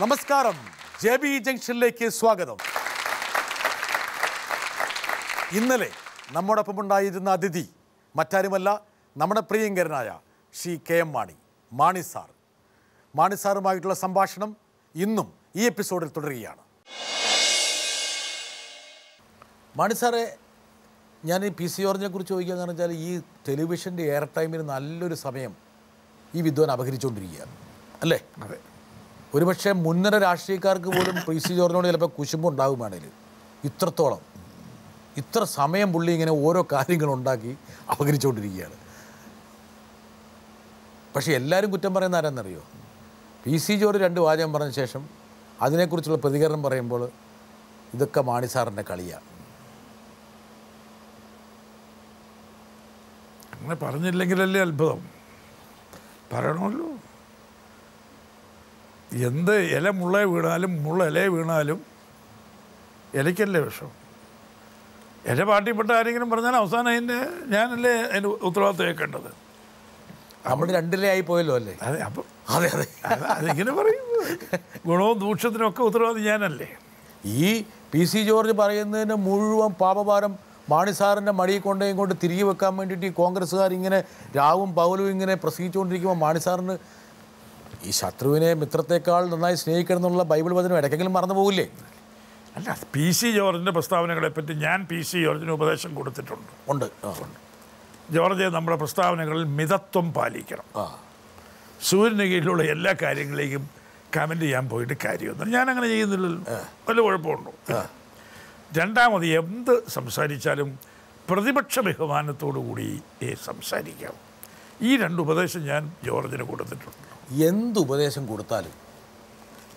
നമസ്കാരം, JB ജംഗ്ഷനിലേക്ക് സ്വാഗതം. ഇന്നലെ നമ്മോടൊപ്പം ഉണ്ടായിരുന്ന അതിഥി മറ്റാരുമല്ല, നമ്മുടെ പ്രിയങ്കരനായ ശ്രീ KM മാണി സാർ. മാണി സാറുമായിട്ടുള്ള സംഭാഷണം ഇന്നും ഈ എപ്പിസോഡിൽ തുടരുകയാണ്. മാണി സാറെ, ഞാൻ ഈ PC ജോർജിനെ കുറിച്ച് ചോദിക്കുകയെന്ന് വെച്ചാൽ, ഈ ടെലിവിഷൻ്റെ എയർ ടൈമിന് നല്ലൊരു സമയം ഈ വിദ്വാൻ അപഹരിച്ചുകൊണ്ടിരിക്കുകയാണ് അല്ലേ? അതെ. ഒരുപക്ഷെ മുൻനിര രാഷ്ട്രീയക്കാർക്ക് പോലും PC ജോർജിനോട് ചിലപ്പോൾ കുശുമ്പുണ്ടാകുമാണെങ്കിൽ, ഇത്ര സമയം പുള്ളി ഇങ്ങനെ ഓരോ കാര്യങ്ങളുണ്ടാക്കി അപഹരിച്ചുകൊണ്ടിരിക്കുകയാണ്. പക്ഷേ എല്ലാവരും കുറ്റം പറയുന്ന ആരാന്നറിയോ? PC ജോർജ് 2 വാചകം പറഞ്ഞ ശേഷം അതിനെക്കുറിച്ചുള്ള പ്രതികരണം പറയുമ്പോൾ ഇതൊക്കെ മാണി സാറിൻ്റെ കളിയാണ്. അങ്ങനെ പറഞ്ഞില്ലെങ്കിലല്ലേ അത്ഭുതം. പറയണമല്ലോ. എന്ത് ഇല മുള്ള വീണാലും ഇല വീണാലും ഇലയ്ക്കല്ലേ വിഷം. എൻ്റെ പാർട്ടിപ്പെട്ട ആരെങ്കിലും പറഞ്ഞാൽ അവസാനം ഞാനല്ലേ അതിൻ്റെ ഉത്തരവാദിത്വം ഏൽക്കേണ്ടത്. നമ്മൾ 2 പോയല്ലോ അല്ലേ? അതെ. അപ്പം അതെ അതിങ്ങനെ പറയും. ഗുണവും ദൂഷ്യത്തിനൊക്കെ ഉത്തരവാദി ഞാനല്ലേ. ഈ PC ജോർജ് പറയുന്നതിന് മുഴുവൻ പാപഭാരം മാണി സാറിൻ്റെ മടിയിൽ കൊണ്ട് തിരികെ വെക്കാൻ വേണ്ടിയിട്ട് ഈ കോൺഗ്രസ്സുകാർ ഇങ്ങനെ രാവും പകലും ഇങ്ങനെ പ്രസംഗിച്ചുകൊണ്ടിരിക്കുമ്പോൾ മാണി സാറിന് ഈ ശത്രുവിനെ മിത്രത്തെക്കാൾ നന്നായി സ്നേഹിക്കണം എന്നുള്ള ബൈബിൾ വചനം ഇടയ്ക്കെങ്കിലും മറന്നു പോകില്ലേ? അല്ല, PC ജോർജിൻ്റെ പ്രസ്താവനകളെപ്പറ്റി ഞാൻ PC ജോർജിന് ഉപദേശം കൊടുത്തിട്ടുണ്ട്. ഉണ്ട്. ജോർജ് നമ്മുടെ പ്രസ്താവനകളിൽ മിതത്വം പാലിക്കണം. സൂര്യന് കീഴിലുള്ള എല്ലാ കാര്യങ്ങളെയും കമൻറ്റ് ചെയ്യാൻ പോയിട്ട് കാര്യമൊന്നും ഞാനങ്ങനെ ചെയ്യുന്നില്ലല്ലോ. വല്ല കുഴപ്പമുണ്ടോ? രണ്ടാമത്, എന്ത് സംസാരിച്ചാലും പ്രതിപക്ഷ ബഹുമാനത്തോടു കൂടി സംസാരിക്കാം. ഈ 2 ഉപദേശം ഞാൻ ജോർജിന് കൊടുത്തിട്ടുണ്ട്. എന്ത് ഉപദേശം കൊടുത്താലും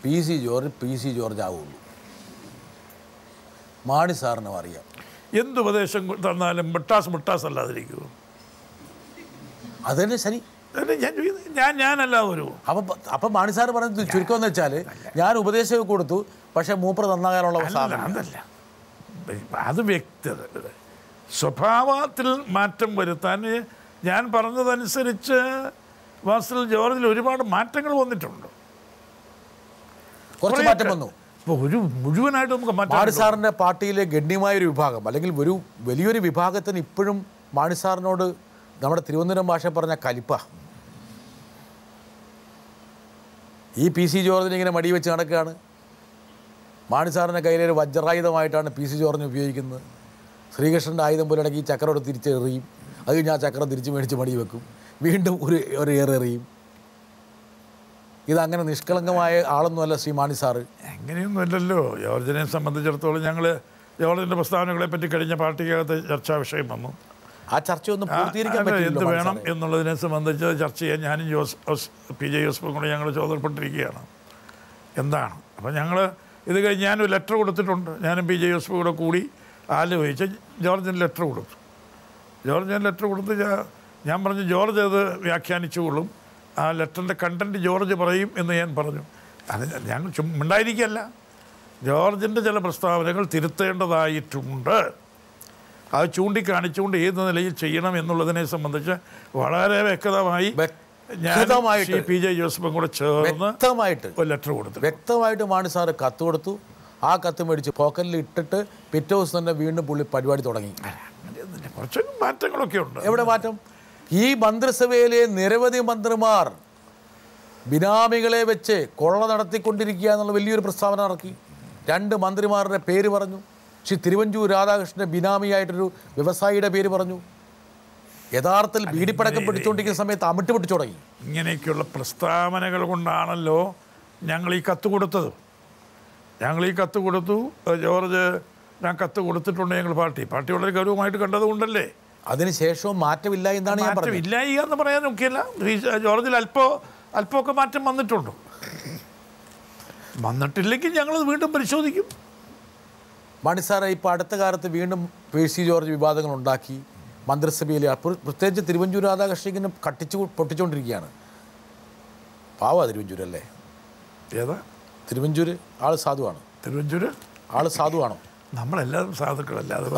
PC ജോർജ് ആവുള്ളൂ. മാണി സാറിനും അറിയാം. എന്തുപദേശം തന്നാലും മിട്ടാസ് അല്ലാതിരിക്കുമോ? അതന്നെ ശരി. ഞാനല്ലാതെ ഒരു അപ്പം മാണി സാറ് പറഞ്ഞത് ചുരുക്കം എന്ന് വെച്ചാൽ, ഞാൻ ഉപദേശം കൊടുത്തു, പക്ഷേ മൂപ്പർ നന്നാകാനുള്ള അതല്ല. അത് വ്യക്തത, സ്വഭാവത്തിൽ മാറ്റം വരുത്താൻ ഞാൻ പറഞ്ഞതനുസരിച്ച് വാസ്തവ ജോർജിൽ ഒരുപാട് മാറ്റങ്ങൾ വന്നിട്ടുണ്ട്. കുറച്ച് മാറ്റം വന്നു. ഇപ്പോൾ മുഴുവനായിട്ട് നമുക്ക് മാണി സാറിൻ്റെ പാർട്ടിയിലെ ഗണ്യമായൊരു വിഭാഗം, അല്ലെങ്കിൽ വലിയൊരു വിഭാഗത്തിന് ഇപ്പോഴും മാണി സാറിനോട് നമ്മുടെ തിരുവനന്തപുരം ഭാഷ പറഞ്ഞ കലിപ്പ. ഈ PC ജോർജിനെ ഇങ്ങനെ മടി വെച്ച് നടക്കുകയാണ്. മാണി സാറിൻ്റെ കയ്യിലൊരു വജ്രായുധമായിട്ടാണ് PC ജോർജിനെ ഉപയോഗിക്കുന്നത്. ശ്രീകൃഷ്ണൻ്റെ ആയുധം പോലെ ഇടയ്ക്ക് ഈ ചക്രം തിരിച്ചെറിയും, അത് കഴിഞ്ഞ് ആ ചക്രം തിരിച്ച് മേടിച്ച് മടി വെക്കും, വീണ്ടും ഒരു ഏറെറിയും. ഇതങ്ങനെ നിഷ്കളങ്കമായ ആളൊന്നുമല്ല ശ്രീ മാണി സാറ്. അങ്ങനെയൊന്നുമല്ലല്ലോ. ജോർജിനെ സംബന്ധിച്ചിടത്തോളം ഞങ്ങൾ ജോർജിൻ്റെ പ്രസ്താവനകളെ പറ്റി കഴിഞ്ഞ പാർട്ടിക്കകത്ത് ചർച്ചാ വിഷയം വന്നു. ആ ചർച്ചയൊന്നും പൂർത്തീകരിക്കാൻ പറ്റില്ല. എന്ത് വേണം എന്നുള്ളതിനെ സംബന്ധിച്ച് ചർച്ച ചെയ്യാൻ ഞാനും PJ ജോസഫും കൂടെ ഞങ്ങൾ ചുമതലപ്പെട്ടിരിക്കുകയാണ്. എന്താണ് അപ്പം ഞങ്ങൾ ഇത് കഴിഞ്ഞ് ഞാനൊരു ലെറ്റർ കൊടുത്തിട്ടുണ്ട്. ഞാനും PJ ജോസഫും കൂടി ആലോചിച്ച് ജോർജിന് ലെറ്റർ കൊടുത്തു. ജോർജിന് ലെറ്റർ കൊടുത്ത് ഞാൻ പറഞ്ഞു, ജോർജ് അത് വ്യാഖ്യാനിച്ചുകൊള്ളും, ആ ലെറ്ററിൻ്റെ കണ്ടൻറ്റ് ജോർജ് പറയും എന്ന് ഞാൻ പറഞ്ഞു. അത് ഞങ്ങൾ ഉണ്ടായിരിക്കുകയല്ല, ജോർജിൻ്റെ ചില പ്രസ്താവനകൾ തിരുത്തേണ്ടതായിട്ടുണ്ട്. അത് ചൂണ്ടിക്കാണിച്ചുകൊണ്ട് ഏത് നിലയിൽ ചെയ്യണം എന്നുള്ളതിനെ സംബന്ധിച്ച് വളരെ വ്യക്തമായി PJ ജോസഫും കൂടെ ചേർന്ന് ഒരു ലെറ്റർ കൊടുത്തു. വ്യക്തമായിട്ട് മാണി സാറ് കത്ത് കൊടുത്തു. ആ കത്ത് മേടിച്ച് പോക്കറ്റിൽ ഇട്ടിട്ട് പിറ്റേ ദിവസം തന്നെ വീണ്ടും പുള്ളി പരിപാടി തുടങ്ങി. കുറച്ച് മാറ്റങ്ങളൊക്കെ ഉണ്ട്. എവിടെ മാറ്റം? ഈ മന്ത്രിസഭയിലെ നിരവധി മന്ത്രിമാർ ബിനാമികളെ വെച്ച് കൊള്ള നടത്തിക്കൊണ്ടിരിക്കുക എന്നുള്ള വലിയൊരു പ്രസ്താവന ഇറക്കി. 2 മന്ത്രിമാരുടെ പേര് പറഞ്ഞു. ശ്രീ തിരുവഞ്ചൂർ രാധാകൃഷ്ണൻ്റെ ബിനാമിയായിട്ടൊരു വ്യവസായിയുടെ പേര് പറഞ്ഞു. യഥാർത്ഥത്തിൽ ബീഡിപ്പടക്കം പിടിച്ചുകൊണ്ടിരിക്കുന്ന സമയത്ത് അമിട്ട് പിടിച്ചു തുടങ്ങി. ഇങ്ങനെയൊക്കെയുള്ള പ്രസ്താവനകൾ കൊണ്ടാണല്ലോ ഞങ്ങൾ ഈ കത്ത് കൊടുത്തത്. ജോർജ്, ഞാൻ കത്ത് കൊടുത്തിട്ടുണ്ട്. ഞങ്ങൾ പാർട്ടി വളരെ ഗൗരവമായിട്ട് കണ്ടതുകൊണ്ടല്ലേ. അതിനുശേഷവും മാറ്റമില്ല എന്നാണ് ഞാൻ പറഞ്ഞത്. ഇല്ല എന്ന് പറയാൻ നോക്കിയല്ല. ജോർജിൽ അല്പമൊക്കെ മാറ്റം വന്നിട്ടുണ്ട്. വന്നിട്ടില്ലെങ്കിൽ ഞങ്ങളത് വീണ്ടും പരിശോധിക്കും. മാണി സാറെ, ഇപ്പോൾ അടുത്ത കാലത്ത് വീണ്ടും PC ജോർജ് വിവാദങ്ങൾ ഉണ്ടാക്കി. മന്ത്രിസഭയിലെ പ്രത്യേകിച്ച് തിരുവഞ്ചൂർ രാധാകൃഷ്ണനെ പൊട്ടിച്ചുകൊണ്ടിരിക്കുകയാണ്. പാവാ തിരുവഞ്ചൂരല്ലേ? ഏതാ തിരുവഞ്ചൂർ? ആള് സാധുവാണ്. ആള് സാധുവാണോ? നമ്മളെല്ലാവരും സാധുക്കളല്ലാതെ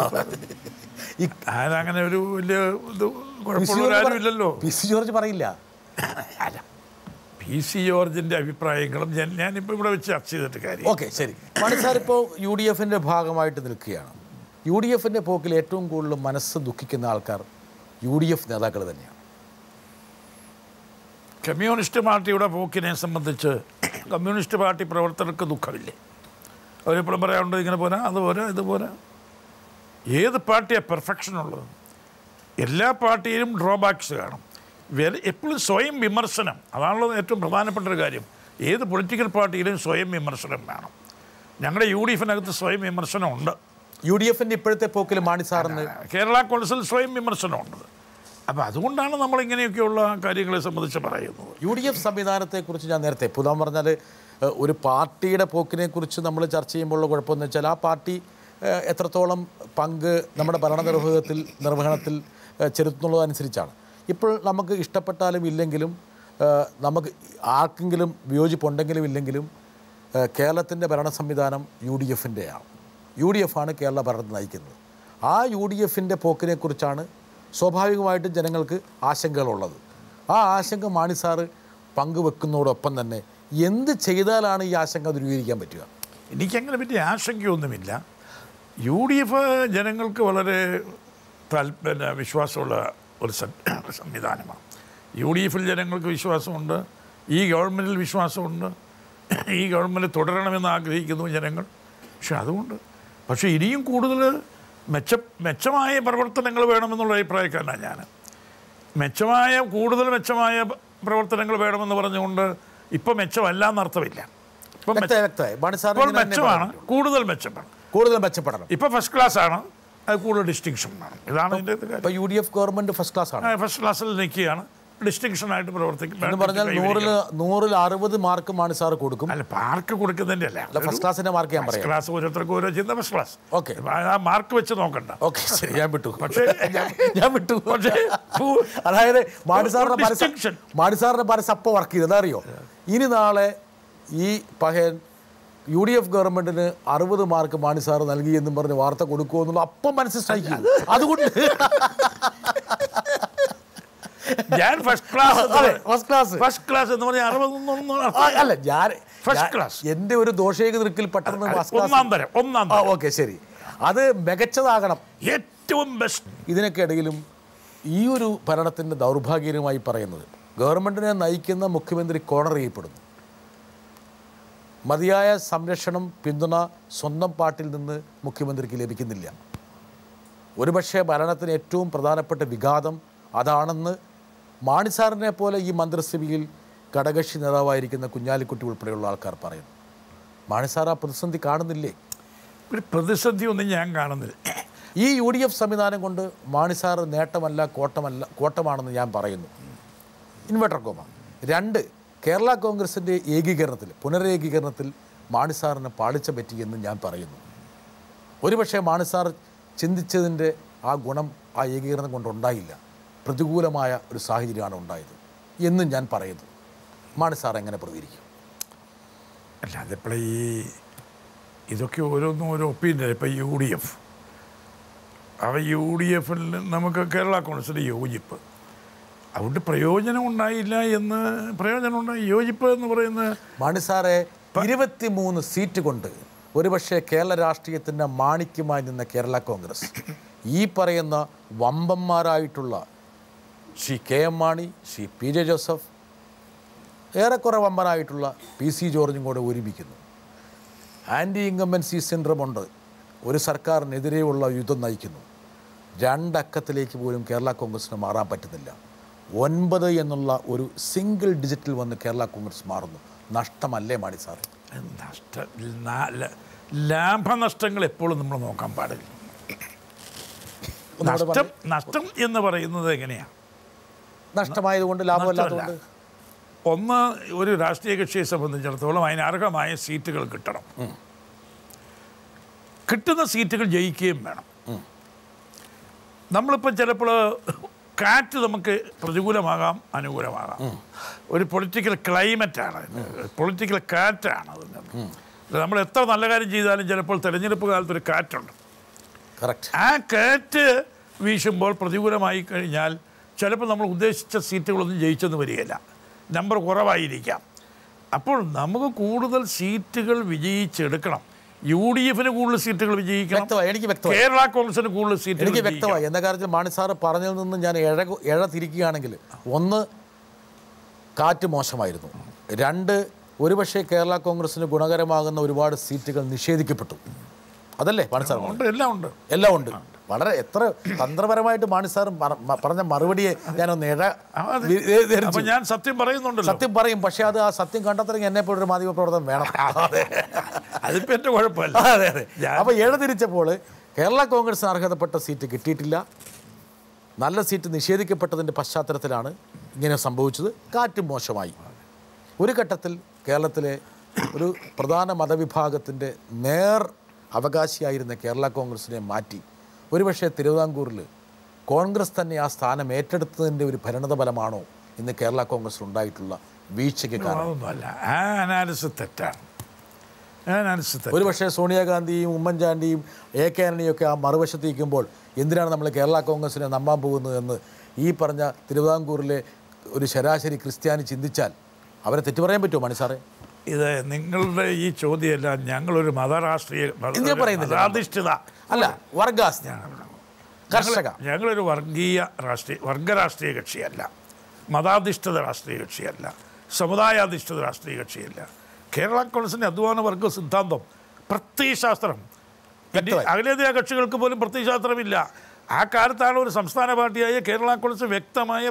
അങ്ങനെ ഒരു വലിയ ഇത് കുഴപ്പമുള്ളവരാരുമില്ലല്ലോ. PC ജോർജ് പറയില്ല. അല്ല, PC ജോർജിൻ്റെ അഭിപ്രായങ്ങളും ഞാനിപ്പോൾ ഇവിടെ വെച്ച് ചർച്ച ചെയ്തിട്ട് കാര്യം. ഓക്കെ, ശരി. മണി സാർ ഇപ്പോൾ UDF ഭാഗമായിട്ട് നിൽക്കുകയാണ്. UDF പോക്കിൽ ഏറ്റവും കൂടുതൽ മനസ്സ് ദുഃഖിക്കുന്ന ആൾക്കാർ UDF നേതാക്കൾ തന്നെയാണ്. കമ്മ്യൂണിസ്റ്റ് പാർട്ടിയുടെ പോക്കിനെ സംബന്ധിച്ച് കമ്മ്യൂണിസ്റ്റ് പാർട്ടി പ്രവർത്തകർക്ക് ദുഃഖമില്ലേ? അവരെപ്പോഴും പറയാറുണ്ട് ഇങ്ങനെ പോരാ, അതുപോലെ ഇതുപോലെ. ഏത് പാർട്ടിയാണ് പെർഫെക്ഷനുള്ളത്? എല്ലാ പാർട്ടിയിലും ഡ്രോബാക്സ് കാണും. എപ്പോഴും സ്വയം വിമർശനം, അതാണുള്ളത് ഏറ്റവും പ്രധാനപ്പെട്ട ഒരു കാര്യം. ഏത് പൊളിറ്റിക്കൽ പാർട്ടിയിലും സ്വയം വിമർശനം വേണം. ഞങ്ങളുടെ UDF സ്വയം വിമർശനമുണ്ട്. UDF ഇപ്പോഴത്തെ പോക്കിൽ മാണി സാറിന് കേരള കോൺഗ്രസിൽ സ്വയം വിമർശനമുണ്ട്. അപ്പോൾ അതുകൊണ്ടാണ് നമ്മളിങ്ങനെയൊക്കെയുള്ള കാര്യങ്ങളെ സംബന്ധിച്ച് പറയുന്നത്. UDF സംവിധാനത്തെക്കുറിച്ച് ഞാൻ നേരത്തെ പുതാൻ പറഞ്ഞാൽ ഒരു പാർട്ടിയുടെ പോക്കിനെക്കുറിച്ച് നമ്മൾ ചർച്ച ചെയ്യുമ്പോഴുള്ള കുഴപ്പമെന്ന് വെച്ചാൽ ആ പാർട്ടി എത്രത്തോളം പങ്ക് നമ്മുടെ നിർവഹണത്തിൽ ചെലുത്തുന്നുള്ളതനുസരിച്ചാണ്. ഇപ്പോൾ നമുക്ക് ഇഷ്ടപ്പെട്ടാലും ഇല്ലെങ്കിലും നമുക്ക് ആർക്കെങ്കിലും വിയോജിപ്പുണ്ടെങ്കിലും ഇല്ലെങ്കിലും കേരളത്തിൻ്റെ ഭരണ സംവിധാനം UDF ആണ്. UDF ആണ് കേരള ഭരണത്തെ നയിക്കുന്നത്. ആ UDF പോക്കിനെക്കുറിച്ചാണ് സ്വാഭാവികമായിട്ടും ജനങ്ങൾക്ക് ആശങ്കകളുള്ളത്. ആ ആശങ്ക മാണി സാറ് പങ്കുവെക്കുന്നതോടൊപ്പം തന്നെ എന്ത് ചെയ്താലാണ് ഈ ആശങ്ക ദൂരീകരിക്കാൻ പറ്റുക? എനിക്കങ്ങനെ പറ്റിയ ആശങ്കയൊന്നുമില്ല. UDF ജനങ്ങൾക്ക് വളരെ വിശ്വാസമുള്ള ഒരു സംവിധാനമാണ്. UDF ജനങ്ങൾക്ക് വിശ്വാസമുണ്ട്, ഈ ഗവൺമെൻറ്റിൽ വിശ്വാസമുണ്ട്, ഈ ഗവൺമെൻറ് തുടരണമെന്ന് ആഗ്രഹിക്കുന്നു ജനങ്ങൾ. പക്ഷേ ഇനിയും കൂടുതൽ മെച്ചമായ പ്രവർത്തനങ്ങൾ വേണമെന്നുള്ള അഭിപ്രായക്കാരനാണ് ഞാൻ. കൂടുതൽ മെച്ചമായ പ്രവർത്തനങ്ങൾ വേണമെന്ന് പറഞ്ഞുകൊണ്ട് ഇപ്പം മെച്ചമല്ല എന്നർത്ഥമില്ല. മെച്ചമാണ്, കൂടുതൽ മെച്ചപ്പെടണം. ഇപ്പം ഫസ്റ്റ് ക്ലാസ് ആണ്, അത് കൂടുതൽ ഡിസ്റ്റിങ്ഷൻ വേണം. ഇതാണ് ഇതിൻ്റെ കാര്യം. UDF ഗവൺമെൻറ് ഫസ്റ്റ് ക്ലാസ്സിൽ നിൽക്കുകയാണ്, ഡിസ്റ്റിങ്ഷനായിട്ട് പ്രവർത്തിക്കും എന്ന് പറഞ്ഞാൽ 100-ൽ 60 മാർക്ക് മാണി സാറ് കൊടുക്കും. അല്ല, മാർക്ക് കൊടുക്കുന്നതിൻ്റെ അല്ല, ഫസ്റ്റ് ക്ലാസിൻ്റെ മാർക്ക് ഞാൻ പറയാം. ക്ലാസ് ഓരോരുത്തർക്ക് ഓരോ ചെയ്യുന്ന ഫസ്റ്റ് ക്ലാസ്. ഓക്കെ, ആ മാർക്ക് വെച്ച് നോക്കണ്ട. ഓക്കെ, ശരി, ഞാൻ വിട്ടു. പക്ഷേ അതായത് മാണി സാറിന്റെ മനസ്സ് അപ്പോൾ വർക്ക് ചെയ്തത് അറിയോ? ഇനി നാളെ ഈ പഹയൻ UDF ഗവൺമെന്റിന് 60 മാർക്ക് മാണി സാറ് നൽകി എന്നും പറഞ്ഞ് വാർത്ത കൊടുക്കുമോ എന്നുള്ള അപ്പം മനസ്സിൽ സ്ട്രൈക്ക് ചെയ്തു. അതുകൊണ്ട് ഞാൻ ഫസ്റ്റ് ക്ലാസ് എന്ന് പറഞ്ഞാൽ 60 അല്ല, ഞാൻ ഫസ്റ്റ് ക്ലാസ് എൻ്റെ ഒരു ദോഷേകൃക്കിൽ പെട്ടെന്ന് ഒന്നാം. ഓക്കെ, ശരി, അത് മികച്ചതാകണം, ഏറ്റവും ബെസ്റ്റ്. ഇതിനൊക്കെ ഇടയിലും ഈ ഒരു ഭരണത്തിൻ്റെ ദൗർഭാഗ്യകരമായി പറയുന്നത് ഗവൺമെൻറ്റിനെ നയിക്കുന്ന മുഖ്യമന്ത്രി കോർണർ ചെയ്യപ്പെടുന്നു. മതിയായ സംരക്ഷണം, പിന്തുണ സ്വന്തം പാർട്ടിയിൽ നിന്ന് മുഖ്യമന്ത്രിക്ക് ലഭിക്കുന്നില്ല. ഒരുപക്ഷെ ഭരണത്തിന് ഏറ്റവും പ്രധാനപ്പെട്ട വിഘാതം അതാണെന്ന് മാണി സാറിനെ പോലെ ഈ മന്ത്രിസഭയിൽ ഘടകകക്ഷി നേതാവായിരിക്കുന്ന കുഞ്ഞാലിക്കുട്ടി ഉൾപ്പെടെയുള്ള ആൾക്കാർ പറയുന്നു. മാണി സാർ ആ പ്രതിസന്ധി കാണുന്നില്ലേ? ഒരു പ്രതിസന്ധി ഒന്നും ഞാൻ കാണുന്നില്ല. ഈ UDF സംവിധാനം കൊണ്ട് മാണി സാർ നേട്ടമല്ല കോട്ടമാണെന്ന് ഞാൻ പറയുന്നു. ഇൻവെർട്ടർ കോമ 2, കേരള കോൺഗ്രസിൻ്റെ പുനരേകീകരണത്തിൽ മാണി സാറിന് പാളിച്ച പറ്റിയെന്ന് ഞാൻ പറയുന്നു. ഒരുപക്ഷെ മാണി സാർ ചിന്തിച്ചതിൻ്റെ ആ ഗുണം ആ ഏകീകരണം കൊണ്ടുണ്ടായില്ല, പ്രതികൂലമായ ഒരു സാഹചര്യമാണ് ഉണ്ടായത് എന്നും ഞാൻ പറയുന്നു. മാണി സാർ എങ്ങനെ പ്രതികരിക്കും? അല്ല, അതിപ്പോൾ ഇതൊക്കെ ഓരോന്നും ഓരോ ഒപ്പീനിയൻ. ഇപ്പോൾ UDF UDF നമുക്ക് കേരള കോൺഗ്രസിൻ്റെ യോജിപ്പ്, അതുകൊണ്ട് പ്രയോജനം ഉണ്ടായി. യോജിപ്പ് എന്ന് പറയുന്നത് മാണി സാറെ 23 സീറ്റ് കൊണ്ട് ഒരുപക്ഷെ കേരള രാഷ്ട്രീയത്തിൻ്റെ മാണിക്യമായി നിന്ന കേരള കോൺഗ്രസ് ഈ പറയുന്ന വമ്പന്മാരായിട്ടുള്ള ശ്രീ KM മാണി, ശ്രീ PJ ജോസഫ്, ഏറെക്കുറെ വമ്പനായിട്ടുള്ള PC ജോർജും കൂടെ ഒരുമിക്കുന്നു. ആൻറ്റി ഇൻകംബൻസി സിൻഡ്രം ഉണ്ട്, ഒരു സർക്കാരിനെതിരെയുള്ള യുദ്ധം നയിക്കുന്നു. 2 അക്കത്തിലേക്ക് പോലും കേരള കോൺഗ്രസിന് മാറാൻ പറ്റുന്നില്ല. 9 എന്നുള്ള ഒരു സിംഗിൾ ഡിജിറ്റിൽ വന്ന് കേരള കോൺഗ്രസ് മാറുന്നു. നഷ്ടമല്ലേ മാണി സാറ്? ലാഭനഷ്ടങ്ങൾ എപ്പോഴും നമ്മൾ നോക്കാൻ പാടില്ല. നഷ്ടം എന്ന് പറയുന്നത് എങ്ങനെയാണ്? നഷ്ടമായതുകൊണ്ട് ലാഭമല്ലാത്തതുകൊണ്ട്. ഒന്ന്, ഒരു രാഷ്ട്രീയ കക്ഷിയെ സംബന്ധിച്ചിടത്തോളം അതിന് അർഹമായ സീറ്റുകൾ കിട്ടണം. കിട്ടുന്ന സീറ്റുകൾ ജയിക്കുകയും വേണം. നമ്മളിപ്പോൾ ചിലപ്പോൾ കാറ്റ് നമുക്ക് പ്രതികൂലമാകാം, അനുകൂലമാകാം. ഒരു പൊളിറ്റിക്കൽ ക്ലൈമറ്റാണ്, പൊളിറ്റിക്കൽ കാറ്റാണ്. നമ്മൾ എത്ര നല്ല കാര്യം ചെയ്താലും ചിലപ്പോൾ തെരഞ്ഞെടുപ്പ് കാലത്തൊരു കാറ്റുണ്ട്. ആ കാറ്റ് വീശുമ്പോൾ പ്രതികൂലമായി കഴിഞ്ഞാൽ ചിലപ്പോൾ നമ്മൾ ഉദ്ദേശിച്ച സീറ്റുകളൊന്നും ജയിച്ചെന്ന് വരികയില്ല. നമ്പർ കുറവായിരിക്കാം. അപ്പോൾ നമുക്ക് കൂടുതൽ സീറ്റുകൾ വിജയിച്ചെടുക്കണം. UDF കൂടുതൽ സീറ്റുകൾ വിജയിക്കണം, എനിക്ക് വ്യക്തമായി. കേരള കോൺഗ്രസിന് കൂടുതൽ സീറ്റുകൾ എനിക്ക് വ്യക്തമായി. എന്ന കാര്യത്തിൽ മാണി സാറ് പറഞ്ഞതിൽ നിന്ന് ഞാൻ ഇഴ തിരിക്കുകയാണെങ്കിൽ, ഒന്ന്, കാറ്റ് മോശമായിരുന്നു. 2, ഒരുപക്ഷെ കേരള കോൺഗ്രസിന് ഗുണകരമാകുന്ന ഒരുപാട് സീറ്റുകൾ നിഷേധിക്കപ്പെട്ടു. അതല്ലേ മാണി സാർ? എല്ലാം ഉണ്ട്. വളരെ എത്ര തന്ത്രപരമായിട്ട് മാണി സാറും പറഞ്ഞ മറുപടിയെ ഞാനൊന്ന് ഞാൻ സത്യം പറയുന്നുണ്ട്. സത്യം പറയും, പക്ഷെ അത് ആ സത്യം കണ്ടെത്തണമെങ്കിൽ എന്നെ പോലൊരു മാധ്യമപ്രവർത്തനം വേണം. അതിപ്പോൾ എൻ്റെ കുഴപ്പമില്ല. അതെ. അപ്പോൾ തിരിച്ചപ്പോൾ കേരള കോൺഗ്രസിന് അർഹതപ്പെട്ട സീറ്റ് കിട്ടിയിട്ടില്ല. നല്ല സീറ്റ് നിഷേധിക്കപ്പെട്ടതിൻ്റെ പശ്ചാത്തലത്തിലാണ് ഇങ്ങനെ സംഭവിച്ചത്. കാറ്റ് മോശമായി. ഒരു ഘട്ടത്തിൽ കേരളത്തിലെ ഒരു പ്രധാന മതവിഭാഗത്തിൻ്റെ അവകാശിയായിരുന്ന കേരള കോൺഗ്രസിനെ മാറ്റി ഒരുപക്ഷെ തിരുവിതാംകൂറിൽ കോൺഗ്രസ് തന്നെ ആ സ്ഥാനം ഏറ്റെടുത്തതിൻ്റെ ഒരു പരിണത ഫലമാണോ ഇന്ന് കേരള കോൺഗ്രസിൽ ഉണ്ടായിട്ടുള്ള വീഴ്ചയ്ക്ക് കാരണം? ഒരുപക്ഷെ സോണിയാഗാന്ധിയും ഉമ്മൻചാണ്ടിയും AK ആന്റണിയും ഒക്കെ ആ മറുവശത്ത് നിൽക്കുമ്പോൾ എന്തിനാണ് നമ്മൾ കേരള കോൺഗ്രസിനെ നമ്പാൻ പോകുന്നത് എന്ന് ഈ പറഞ്ഞ തിരുവിതാംകൂറിലെ ഒരു ശരാശരി ക്രിസ്ത്യാനി ചിന്തിച്ചാൽ അവരെ തെറ്റു പറയാൻ പറ്റുമോ മാണി സാറേ? ഇത് നിങ്ങളുടെ ഈ ചോദ്യമല്ല, ഞങ്ങളൊരു മതാധിഷ്ഠിത അല്ല, കർഷക, ഞങ്ങളൊരു വർഗരാഷ്ട്രീയ കക്ഷിയല്ല, മതാധിഷ്ഠിത രാഷ്ട്രീയ കക്ഷിയല്ല, സമുദായാധിഷ്ഠിത രാഷ്ട്രീയ കക്ഷിയല്ല. കേരള കോൺഗ്രസിൻ്റെ അധ്വാന വർഗ സിദ്ധാന്തം, പ്രത്യയശാസ്ത്രം, അഖിലേന്ത്യാ കക്ഷികൾക്ക് പോലും പ്രത്യയശാസ്ത്രമില്ല. ആ കാലത്താണ് ഒരു സംസ്ഥാന പാർട്ടിയായ കേരള കോൺഗ്രസ് വ്യക്തമായ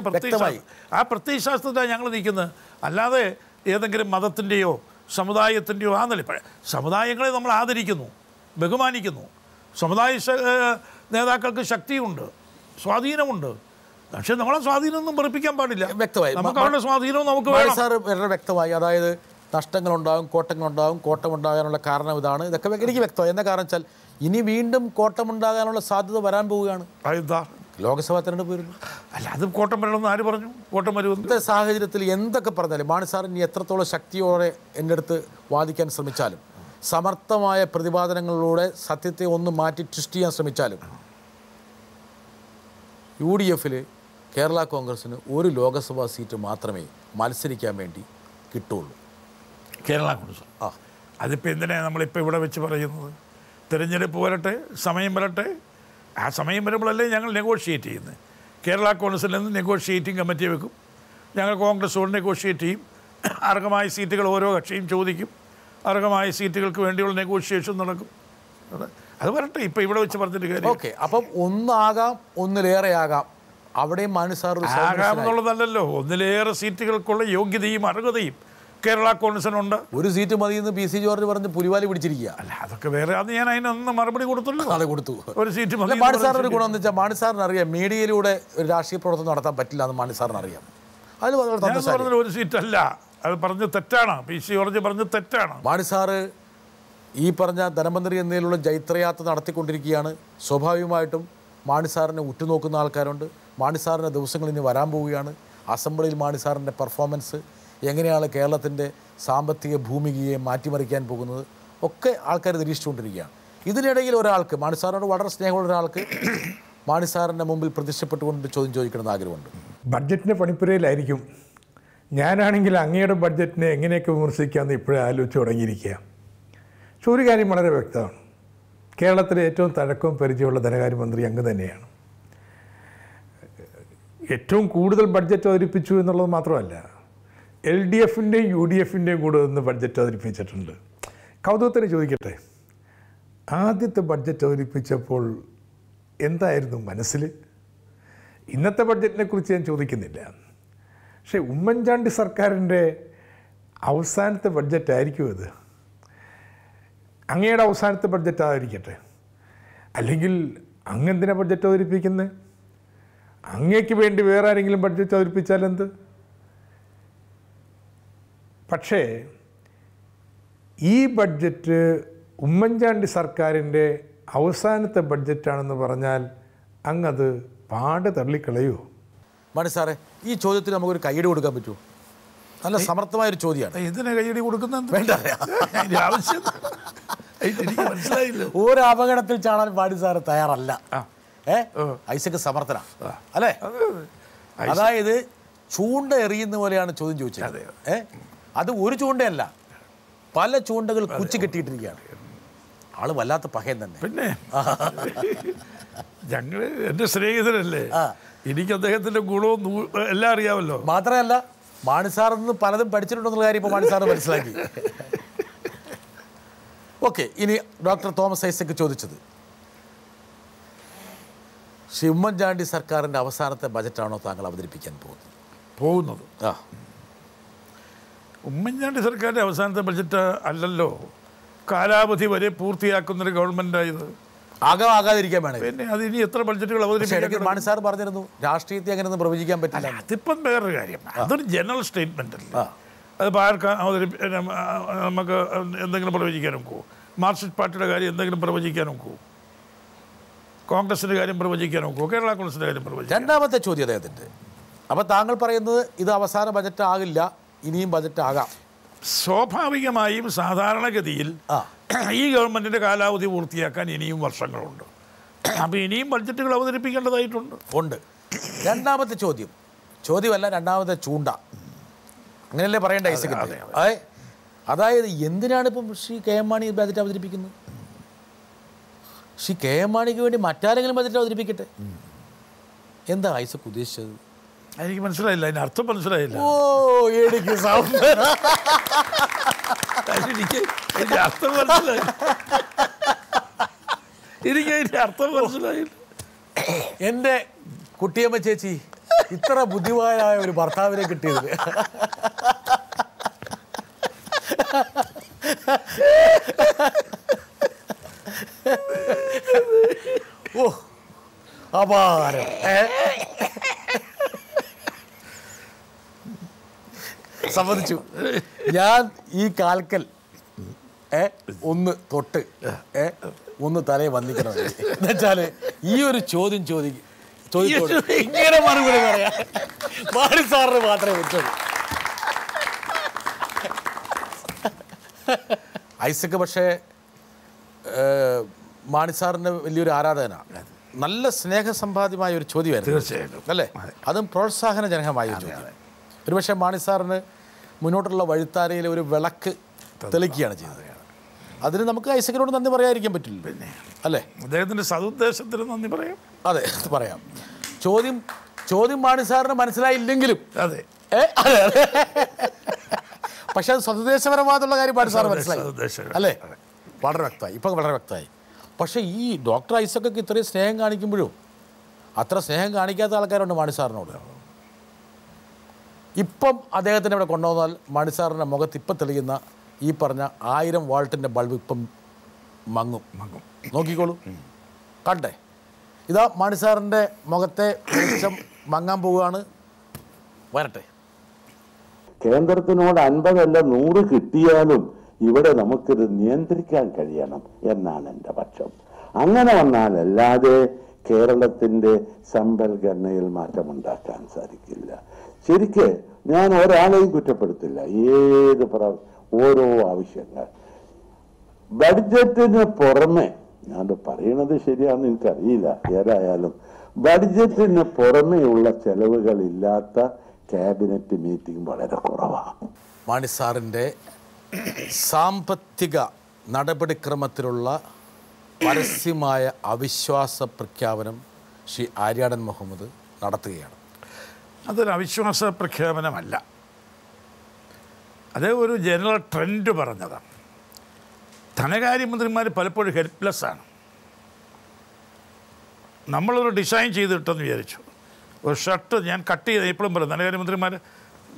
ആ പ്രത്യയശാസ്ത്രത്തിലാണ് ഞങ്ങൾ നിൽക്കുന്നത്. അല്ലാതെ ഏതെങ്കിലും മതത്തിൻ്റെയോ സമുദായത്തിൻ്റെയോ ആ നില. സമുദായങ്ങളെ നമ്മൾ ആദരിക്കുന്നു, ബഹുമാനിക്കുന്നു. സമുദായ നേതാക്കൾക്ക് ശക്തിയുണ്ട്, സ്വാധീനമുണ്ട്. പക്ഷെ നമ്മളെ സ്വാധീനമൊന്നും വെറുപ്പിക്കാൻ പാടില്ല. വ്യക്തമായി നമുക്ക് അവരുടെ സ്വാധീനവും നമുക്ക് വേണം. സാർ വളരെ വ്യക്തമായി. അതായത് നഷ്ടങ്ങളുണ്ടാകും, കോട്ടമുണ്ടാകാനുള്ള കാരണം ഇതാണ്. ഇതൊക്കെ എനിക്ക് വ്യക്തമായി. എന്താ കാരണം വെച്ചാൽ ഇനി വീണ്ടും കോട്ടമുണ്ടാകാനുള്ള സാധ്യത വരാൻ പോവുകയാണ്. ലോക്സഭാ തെരഞ്ഞെടുപ്പ് വരുന്നു. അല്ല, അത് കോട്ടം വരണമെന്ന് ആര് പറഞ്ഞു? കോട്ടം വരുമെന്ന്. ഇന്നത്തെ സാഹചര്യത്തിൽ എന്തൊക്കെ പറഞ്ഞാലും മാണി സാർ ഇനി എത്രത്തോളം ശക്തിയോടെ എൻ്റെ അടുത്ത് വാദിക്കാൻ ശ്രമിച്ചാലും, സമർത്ഥമായ പ്രതിപാദനങ്ങളിലൂടെ സത്യത്തെ ഒന്ന് മാറ്റി ട്വിസ്റ്റ് ചെയ്യാൻ ശ്രമിച്ചാലും, UDF കേരള കോൺഗ്രസിന് ഒരു ലോക്സഭാ സീറ്റ് മാത്രമേ മത്സരിക്കാൻ വേണ്ടി കിട്ടുള്ളൂ. കേരള കോൺഗ്രസ് അതിപ്പോൾ എന്തിനാണ് നമ്മളിപ്പോൾ ഇവിടെ വെച്ച് പറയുന്നത്? തിരഞ്ഞെടുപ്പ് വരട്ടെ, സമയം വരട്ടെ. ആ സമയം വരുമ്പോഴല്ലേ ഞങ്ങൾ നെഗോഷിയേറ്റ് ചെയ്യുന്നത്. കേരള കോൺഗ്രസിൽ നിന്ന് നെഗോഷിയേറ്റിംഗ് കമ്മിറ്റി വെക്കും. ഞങ്ങൾ കോൺഗ്രസോട് നെഗോഷിയേറ്റ് ചെയ്യും. അർഹമായ സീറ്റുകൾ ഓരോ കക്ഷിയും ചോദിക്കും. അർഹമായ സീറ്റുകൾക്ക് വേണ്ടിയുള്ള നെഗോഷിയേഷൻ നടക്കും. അത് വരട്ടെ. ഇപ്പം ഇവിടെ വെച്ച് പറഞ്ഞിട്ട് കാര്യം. ഓക്കെ, അപ്പം ഒന്നാകാം, ഒന്നിലേറെയാകാം. അവിടെയും മാണി സാർ ആകാമെന്നുള്ളതല്ലല്ലോ. ഒന്നിലേറെ സീറ്റുകൾക്കുള്ള യോഗ്യതയും അർഹതയും കേരള കോൺഗ്രസിനുണ്ട്. ഒരു സീറ്റ് മതിയെന്ന് PC ജോർജ് പറഞ്ഞ് പുലിവാലി പിടിച്ചിരിക്കുക. അല്ല, അതൊക്കെ വേറെ. അത് ഞാൻ അതിനൊന്ന് മറുപടി കൊടുത്തല്ലോ. അത് കൊടുത്തു. ഒരു സീറ്റ് മതി. മാണി സാറിന് ഒരു ഗുണം എന്ന് വെച്ചാൽ മാണി സാറിന് അറിയാം മീഡിയയിലൂടെ ഒരു രാഷ്ട്രീയ പ്രവർത്തനം നടത്താൻ പറ്റില്ല എന്ന് മാണി സാറിന് അറിയാം. അതിൽ പറഞ്ഞ ഒരു സീറ്റല്ല, അത് പറഞ്ഞ് തെറ്റാണ്. PC ജോർജ് പറഞ്ഞ് തെറ്റാണ്. മാണി സാറ് ഈ പറഞ്ഞ ധനമന്ത്രി എന്നതിലുള്ള ജൈത്രയാത്ര നടത്തിക്കൊണ്ടിരിക്കുകയാണ്. സ്വാഭാവികമായിട്ടും മാണി സാറിനെ ഉറ്റുനോക്കുന്ന ആൾക്കാരുണ്ട്. മാണി സാറിൻ്റെ ദിവസങ്ങൾ ഇനി വരാൻ പോവുകയാണ്. അസംബ്ലിയിൽ മാണി സാറിൻ്റെ പെർഫോമൻസ് എങ്ങനെയാണ് കേരളത്തിൻ്റെ സാമ്പത്തിക ഭൂമികയെ മാറ്റിമറിക്കാൻ പോകുന്നത് ഒക്കെ ആൾക്കാർ നിരീക്ഷിച്ചുകൊണ്ടിരിക്കുകയാണ്. ഇതിനിടയിൽ ഒരാൾക്ക്, മാണി സാറിനോട് വളരെ സ്നേഹമുള്ള ഒരാൾക്ക് മാണി സാറിൻ്റെ മുമ്പിൽ പ്രത്യക്ഷപ്പെട്ടുകൊണ്ട് ചോദ്യം ചോദിക്കണമെന്ന് ആഗ്രഹമുണ്ട്. ബഡ്ജറ്റിൻ്റെ പണിപ്പുരയിലായിരിക്കും. ഞാനാണെങ്കിൽ അങ്ങയുടെ ബഡ്ജറ്റിനെ എങ്ങനെയൊക്കെ വിമർശിക്കാമെന്ന് ഇപ്പോഴേ ആലോചിച്ച് തുടങ്ങിയിരിക്കുക. പക്ഷെ ഒരു കാര്യം വളരെ വ്യക്തമാണ്. കേരളത്തിലെ ഏറ്റവും തഴക്കവും പരിചയമുള്ള ധനകാര്യമന്ത്രി അങ്ങ് തന്നെയാണ്. ഏറ്റവും കൂടുതൽ ബഡ്ജറ്റ് അവതരിപ്പിച്ചു എന്നുള്ളത് മാത്രമല്ല, LDFൻ്റെയും UDFൻ്റെയും കൂടെ നിന്ന് ബഡ്ജറ്റ് അവതരിപ്പിച്ചിട്ടുണ്ട്. കൗതുകത്തിന് ചോദിക്കട്ടെ, ആദ്യത്തെ ബഡ്ജറ്റ് അവതരിപ്പിച്ചപ്പോൾ എന്തായിരുന്നു മനസ്സിൽ? ഇന്നത്തെ ബഡ്ജറ്റിനെ കുറിച്ച് ഞാൻ ചോദിക്കുന്നില്ല. പക്ഷേ ഉമ്മൻചാണ്ടി സർക്കാരിൻ്റെ അവസാനത്തെ ബഡ്ജറ്റ് ആയിരിക്കും അത്. അങ്ങയുടെ അവസാനത്തെ ബഡ്ജറ്റ് ആയിരിക്കട്ടെ. അല്ലെങ്കിൽ അങ്ങെന്തിനാ ബഡ്ജറ്റ് അവതരിപ്പിക്കുന്നത്? അങ്ങയ്ക്ക് വേണ്ടി വേറെ ആരെങ്കിലും ബഡ്ജറ്റ് അവതരിപ്പിച്ചാലെന്ത്? പക്ഷേ ഈ ബഡ്ജറ്റ് ഉമ്മൻചാണ്ടി സർക്കാരിൻ്റെ അവസാനത്തെ ബഡ്ജറ്റാണെന്ന് പറഞ്ഞാൽ അങ്ങത് പാടെ തള്ളിക്കളയുമോ? മാണി സാറേ, ഈ ചോദ്യത്തിന് നമുക്കൊരു കൈയടി കൊടുക്കാൻ പറ്റുമോ? നല്ല സമർത്ഥമായൊരു ചോദ്യമാണ്. ഇതിനെ കൈയടി കൊടുക്കുന്നത് വേണ്ട. മനസ്സിലായില്ല. ഒരു അപകടത്തിൽ ചാടാൻ മാണി സാറ് തയ്യാറല്ല. ഐസക് സമർത്ഥന അല്ലേ? അതായത് ചൂണ്ട എറിയുന്ന പോലെയാണ് ചോദ്യം ചോദിച്ചത്. അത് ഒരു ചൂണ്ടയല്ല, പല ചൂണ്ടകൾ കുച്ചി കെട്ടിയിട്ടിരിക്കുകയാണ്. ആള് വല്ലാത്ത പകയൻ തന്നെ. പിന്നെ ഞങ്ങൾ എൻ്റെ സ്നേഹിതരല്ലേ, എനിക്ക് അദ്ദേഹത്തിൻ്റെ ഗുണവും എല്ലാം അറിയാമല്ലോ. മാത്രമല്ല മാണിസാറിൽ നിന്ന് പലതും പഠിച്ചിട്ടുണ്ടെന്നുള്ള കാര്യം ഇപ്പോൾ മാണിസാറ് മനസ്സിലാക്കി. ഓക്കെ, ഇനി ഡോക്ടർ തോമസ് ഐസക് ചോദിച്ചത്, ഉമ്മൻചാണ്ടി സർക്കാരിൻ്റെ അവസാനത്തെ ബജറ്റാണോ താങ്കൾ അവതരിപ്പിക്കാൻ പോകുന്നത്? ഉമ്മൻചാണ്ടി സർക്കാരിൻ്റെ അവസാനത്തെ ബജറ്റ് അല്ലല്ലോ, കാലാവധി വരെ പൂർത്തിയാക്കുന്നൊരു ഗവൺമെൻറ്റായത്. ആകാതിരിക്കാൻ വേണം. പിന്നെ അതിനി എത്ര ബഡ്ജറ്റുകൾ അവതരിപ്പിക്കാൻ മാണിസാർ പറഞ്ഞിരുന്നു രാഷ്ട്രീയത്തെ അങ്ങനെയൊന്നും പ്രവചിക്കാൻ പറ്റില്ല. അതിപ്പം വേറൊരു കാര്യം, അതൊരു ജനറൽ സ്റ്റേറ്റ്മെൻ്റ് അല്ലേ. അതിപ്പോൾ ആർക്ക് നമുക്ക് എന്തെങ്കിലും പ്രവചിക്കാൻ ഒക്കുമോ? മാർക്സിസ്റ്റ് പാർട്ടിയുടെ കാര്യം എന്തെങ്കിലും പ്രവചിക്കാൻ ഒക്കുമോ? കോൺഗ്രസിൻ്റെ കാര്യം പ്രവചിക്കാൻ ഒക്കുമോ? കേരള കോൺഗ്രസിൻ്റെ കാര്യം പ്രവചിക്കും. രണ്ടാമത്തെ ചോദ്യം അദ്ദേഹത്തിൻ്റെ. അപ്പോൾ താങ്കൾ പറയുന്നത് ഇത് അവസാന ബജറ്റ് ആകില്ല, ഇനിയും ബജറ്റ് ആകാം. സ്വാഭാവികമായും സാധാരണഗതിയിൽ ഈ ഗവൺമെൻറ്റിൻ്റെ കാലാവധി പൂർത്തിയാക്കാൻ ഇനിയും വർഷങ്ങളുണ്ട്. അപ്പോൾ ഇനിയും ബഡ്ജറ്റുകൾ അവതരിപ്പിക്കേണ്ടതായിട്ടുണ്ട്. രണ്ടാമത്തെ ചോദ്യമല്ല, രണ്ടാമത്തെ ചൂണ്ട, അങ്ങനെയല്ലേ പറയേണ്ട ഐസക്? അതായത് എന്തിനാണ് ഇപ്പം Shri K M Mani budget അവതരിപ്പിക്കുന്നത്? ശ്രീ കെ എം മാണിക്ക് വേണ്ടി മറ്റാരെങ്കിലും ബജറ്റ് അവതരിപ്പിക്കട്ടെ. എന്താ ഐസക് ഉദ്ദേശിച്ചത്? എനിക്ക് മനസ്സിലായില്ല, അതിന് അർത്ഥം മനസ്സിലായില്ല. എനിക്ക് അർത്ഥം മനസ്സിലായി, എനിക്ക് അതിൻ്റെ അർത്ഥം മനസ്സിലായില്ല. എൻ്റെ കുട്ടിയമ്മ ചേച്ചി ഇത്ര ബുദ്ധിമാനായ ഒരു ഭർത്താവിനെ കിട്ടിയത് അപാരം. സമ്മതിച്ചു. ഞാൻ ഈ കാൽക്കൽ ഒന്ന് തൊട്ട് ഒന്ന് തലയെ വന്നിക്കണം എന്നുവെച്ചാൽ ഈ ഒരു ചോദ്യം ഇങ്ങനെ മറുപടി പറയാം മാണി സാറിന് മാത്രമേ പറ്റുള്ളൂ. ഐസക് പക്ഷേ മാണി സാറിൻ്റെ വലിയൊരു ആരാധകനാണ്. നല്ല സ്നേഹസമ്പാദ്യമായ ഒരു ചോദ്യമായിരുന്നു തീർച്ചയായിട്ടും, അല്ലേ? അതും പ്രോത്സാഹനജനകമായ ഒരു ചോദ്യം. ഒരുപക്ഷെ മാണി സാറിന് മുന്നോട്ടുള്ള വഴിത്താരയിൽ ഒരു വിളക്ക് തെളിക്കുകയാണ് ചെയ്തത്. അതിന് നമുക്ക് ഐസക്കിനോട് നന്ദി പറയാതിരിക്കാൻ പറ്റില്ല, പിന്നെ അല്ലേ? അദ്ദേഹത്തിൻ്റെ സതുദ്ദേശത്തിന് നന്ദി പറയാം. അതെ, പറയാം. ചോദ്യം മാണി സാറിന് മനസ്സിലായില്ലെങ്കിലും അതെ പക്ഷെ അത് സതുദ്ദേശപരമായിട്ടുള്ള കാര്യം മാണി സാർ മനസ്സിലായി അല്ലേ? വളരെ വ്യക്തമായി, ഇപ്പം വളരെ വ്യക്തമായി. പക്ഷേ ഈ ഡോക്ടർ ഐസക്കൊക്കെ ഇത്രയും സ്നേഹം കാണിക്കുമ്പോഴും അത്ര സ്നേഹം കാണിക്കാത്ത ആൾക്കാരുണ്ട് മാണി സാറിനോട്. ഇപ്പം അദ്ദേഹത്തിനെ ഇവിടെ കൊണ്ടുവന്നാൽ മാണി സാറിൻ്റെ മുഖത്ത് ഇപ്പം തെളിയുന്ന ഈ പറഞ്ഞ 1000 വാൾട്ടിൻ്റെ ബൾബ് ഇപ്പം മങ്ങും. നോക്കിക്കോളൂ, കണ്ടേ? ഇതാ മാണി സാറിൻ്റെ മുഖത്തെ വെളിച്ചം മങ്ങാൻ പോവുകയാണ്. വരട്ടെ. കേന്ദ്രത്തിനോട് 50 അല്ല 100 കിട്ടിയാലും ഇവിടെ നമുക്കിത് നിയന്ത്രിക്കാൻ കഴിയണം എന്നാണ് എൻ്റെ പക്ഷം. അങ്ങനെ വന്നാലല്ലാതെ കേരളത്തിൻ്റെ സമ്പൽഘടനയിൽ മാറ്റമുണ്ടാക്കാൻ സാധിക്കില്ല. ശരിക്ക് ഞാൻ ഒരാളെയും കുറ്റപ്പെടുത്തില്ല. ഓരോ ആവശ്യങ്ങൾ ബഡ്ജറ്റിന് പുറമെ, ഞാൻ പറയണത് ശരിയാണെന്ന് എനിക്കറിയില്ല, ഏതായാലും ബഡ്ജറ്റിന് പുറമെയുള്ള ചെലവുകളില്ലാത്ത ക്യാബിനറ്റ് മീറ്റിംഗ് വളരെ കുറവാണ്. മാണി സാറിൻ്റെ സാമ്പത്തിക നടപടിക്രമത്തിലുള്ള പരസ്യമായ അവിശ്വാസ പ്രഖ്യാപനം ശ്രീ ആര്യാടൻ മുഹമ്മദ് നടത്തുകയാണ്. അതൊരു അവിശ്വാസ പ്രഖ്യാപനമല്ല, അതേ ഒരു ജനറൽ ട്രെൻഡ് പറഞ്ഞതാണ്. ധനകാര്യമന്ത്രിമാർ പലപ്പോഴും ഹെൽപ്ലെസ്സാണ്. നമ്മളൊരു ഡിസൈൻ ചെയ്തിട്ടെന്ന് വിചാരിച്ചു, ഒരു ഷർട്ട് ഞാൻ കട്ട് ചെയ്ത്, എപ്പോഴും പറയും ധനകാര്യമന്ത്രിമാർ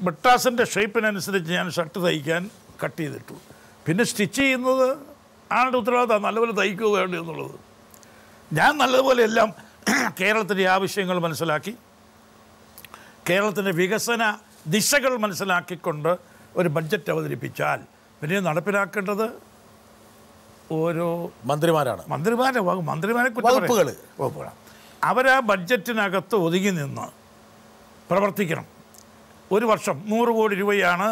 ബട്ടാസിൻ്റെ ഷേപ്പിനനുസരിച്ച് ഞാൻ ഷർട്ട് തയ്ക്കാൻ കട്ട് ചെയ്തിട്ടു. പിന്നെ സ്റ്റിച്ച് ചെയ്യുന്നത് ആളുടെ ഉത്തരവാദിത്തം, നല്ലപോലെ തയ്ക്കുക വേണ്ടി എന്നുള്ളത്. ഞാൻ നല്ലതുപോലെ എല്ലാം കേരളത്തിൻ്റെ ആവശ്യങ്ങൾ മനസ്സിലാക്കി, കേരളത്തിൻ്റെ വികസന ദിശകൾ മനസ്സിലാക്കിക്കൊണ്ട് ഒരു ബഡ്ജറ്റ് അവതരിപ്പിച്ചാൽ പിന്നെ നടപ്പിലാക്കേണ്ടത് ഓരോ മന്ത്രിമാരെ വകുപ്പുകളാണ്. അവരാ ബഡ്ജറ്റിനകത്ത് ഒതുങ്ങി നിന്ന് പ്രവർത്തിക്കണം. ഒരു വർഷം 100 കോടി രൂപയാണ്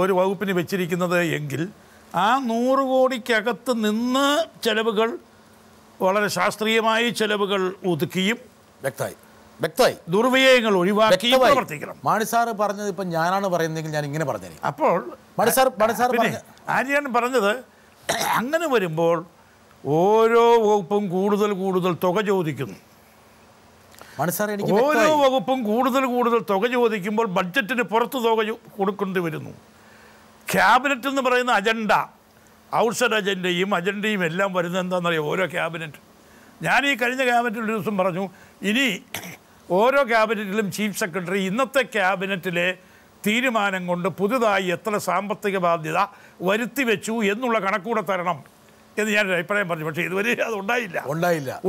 ഒരു വകുപ്പിന് വെച്ചിരിക്കുന്നത് എങ്കിൽ ആ 100 കോടിക്കകത്ത് നിന്ന് ചെലവുകൾ വളരെ ശാസ്ത്രീയമായി ചെലവുകൾ ഒതുക്കിയും വ്യക്തമായി വ്യക്തമായി. ദുർവ്യയങ്ങൾ ഒഴിവാക്കി പ്രവർത്തിക്കണം. മാണി സാറ് പറഞ്ഞത് ഇപ്പം ഞാനാണ് പറയുന്നതെങ്കിൽ ഞാൻ ഇങ്ങനെ പറഞ്ഞു. അപ്പോൾ ആര്യാണ് പറഞ്ഞത് അങ്ങനെ വരുമ്പോൾ ഓരോ വകുപ്പും കൂടുതൽ തുക ചോദിക്കുന്നു. ഓരോ വകുപ്പും കൂടുതൽ തുക ചോദിക്കുമ്പോൾ ബഡ്ജറ്റിന് പുറത്ത് തുക കൊടുക്കേണ്ടി വരുന്നു. ക്യാബിനറ്റ് എന്ന് പറയുന്ന അജണ്ട, ഔട്ട്സൈഡ് അജണ്ടയും എല്ലാം വരുന്നത് എന്താണെന്നറിയാം? ഓരോ ക്യാബിനറ്റ്. ഞാൻ ഈ കഴിഞ്ഞ ക്യാബിനറ്റിൽ ഒരു ദിവസം പറഞ്ഞു, ഇനി ഓരോ ക്യാബിനറ്റിലും ചീഫ് സെക്രട്ടറി ഇന്നത്തെ ക്യാബിനറ്റിലെ തീരുമാനം കൊണ്ട് പുതുതായി എത്ര സാമ്പത്തിക ബാധ്യത വരുത്തി വെച്ചു എന്നുള്ള കണക്കൂടെ തരണം എന്ന് ഞാനൊരു അഭിപ്രായം പറഞ്ഞു. പക്ഷേ ഇതുവരെ അത് ഉണ്ടായില്ല.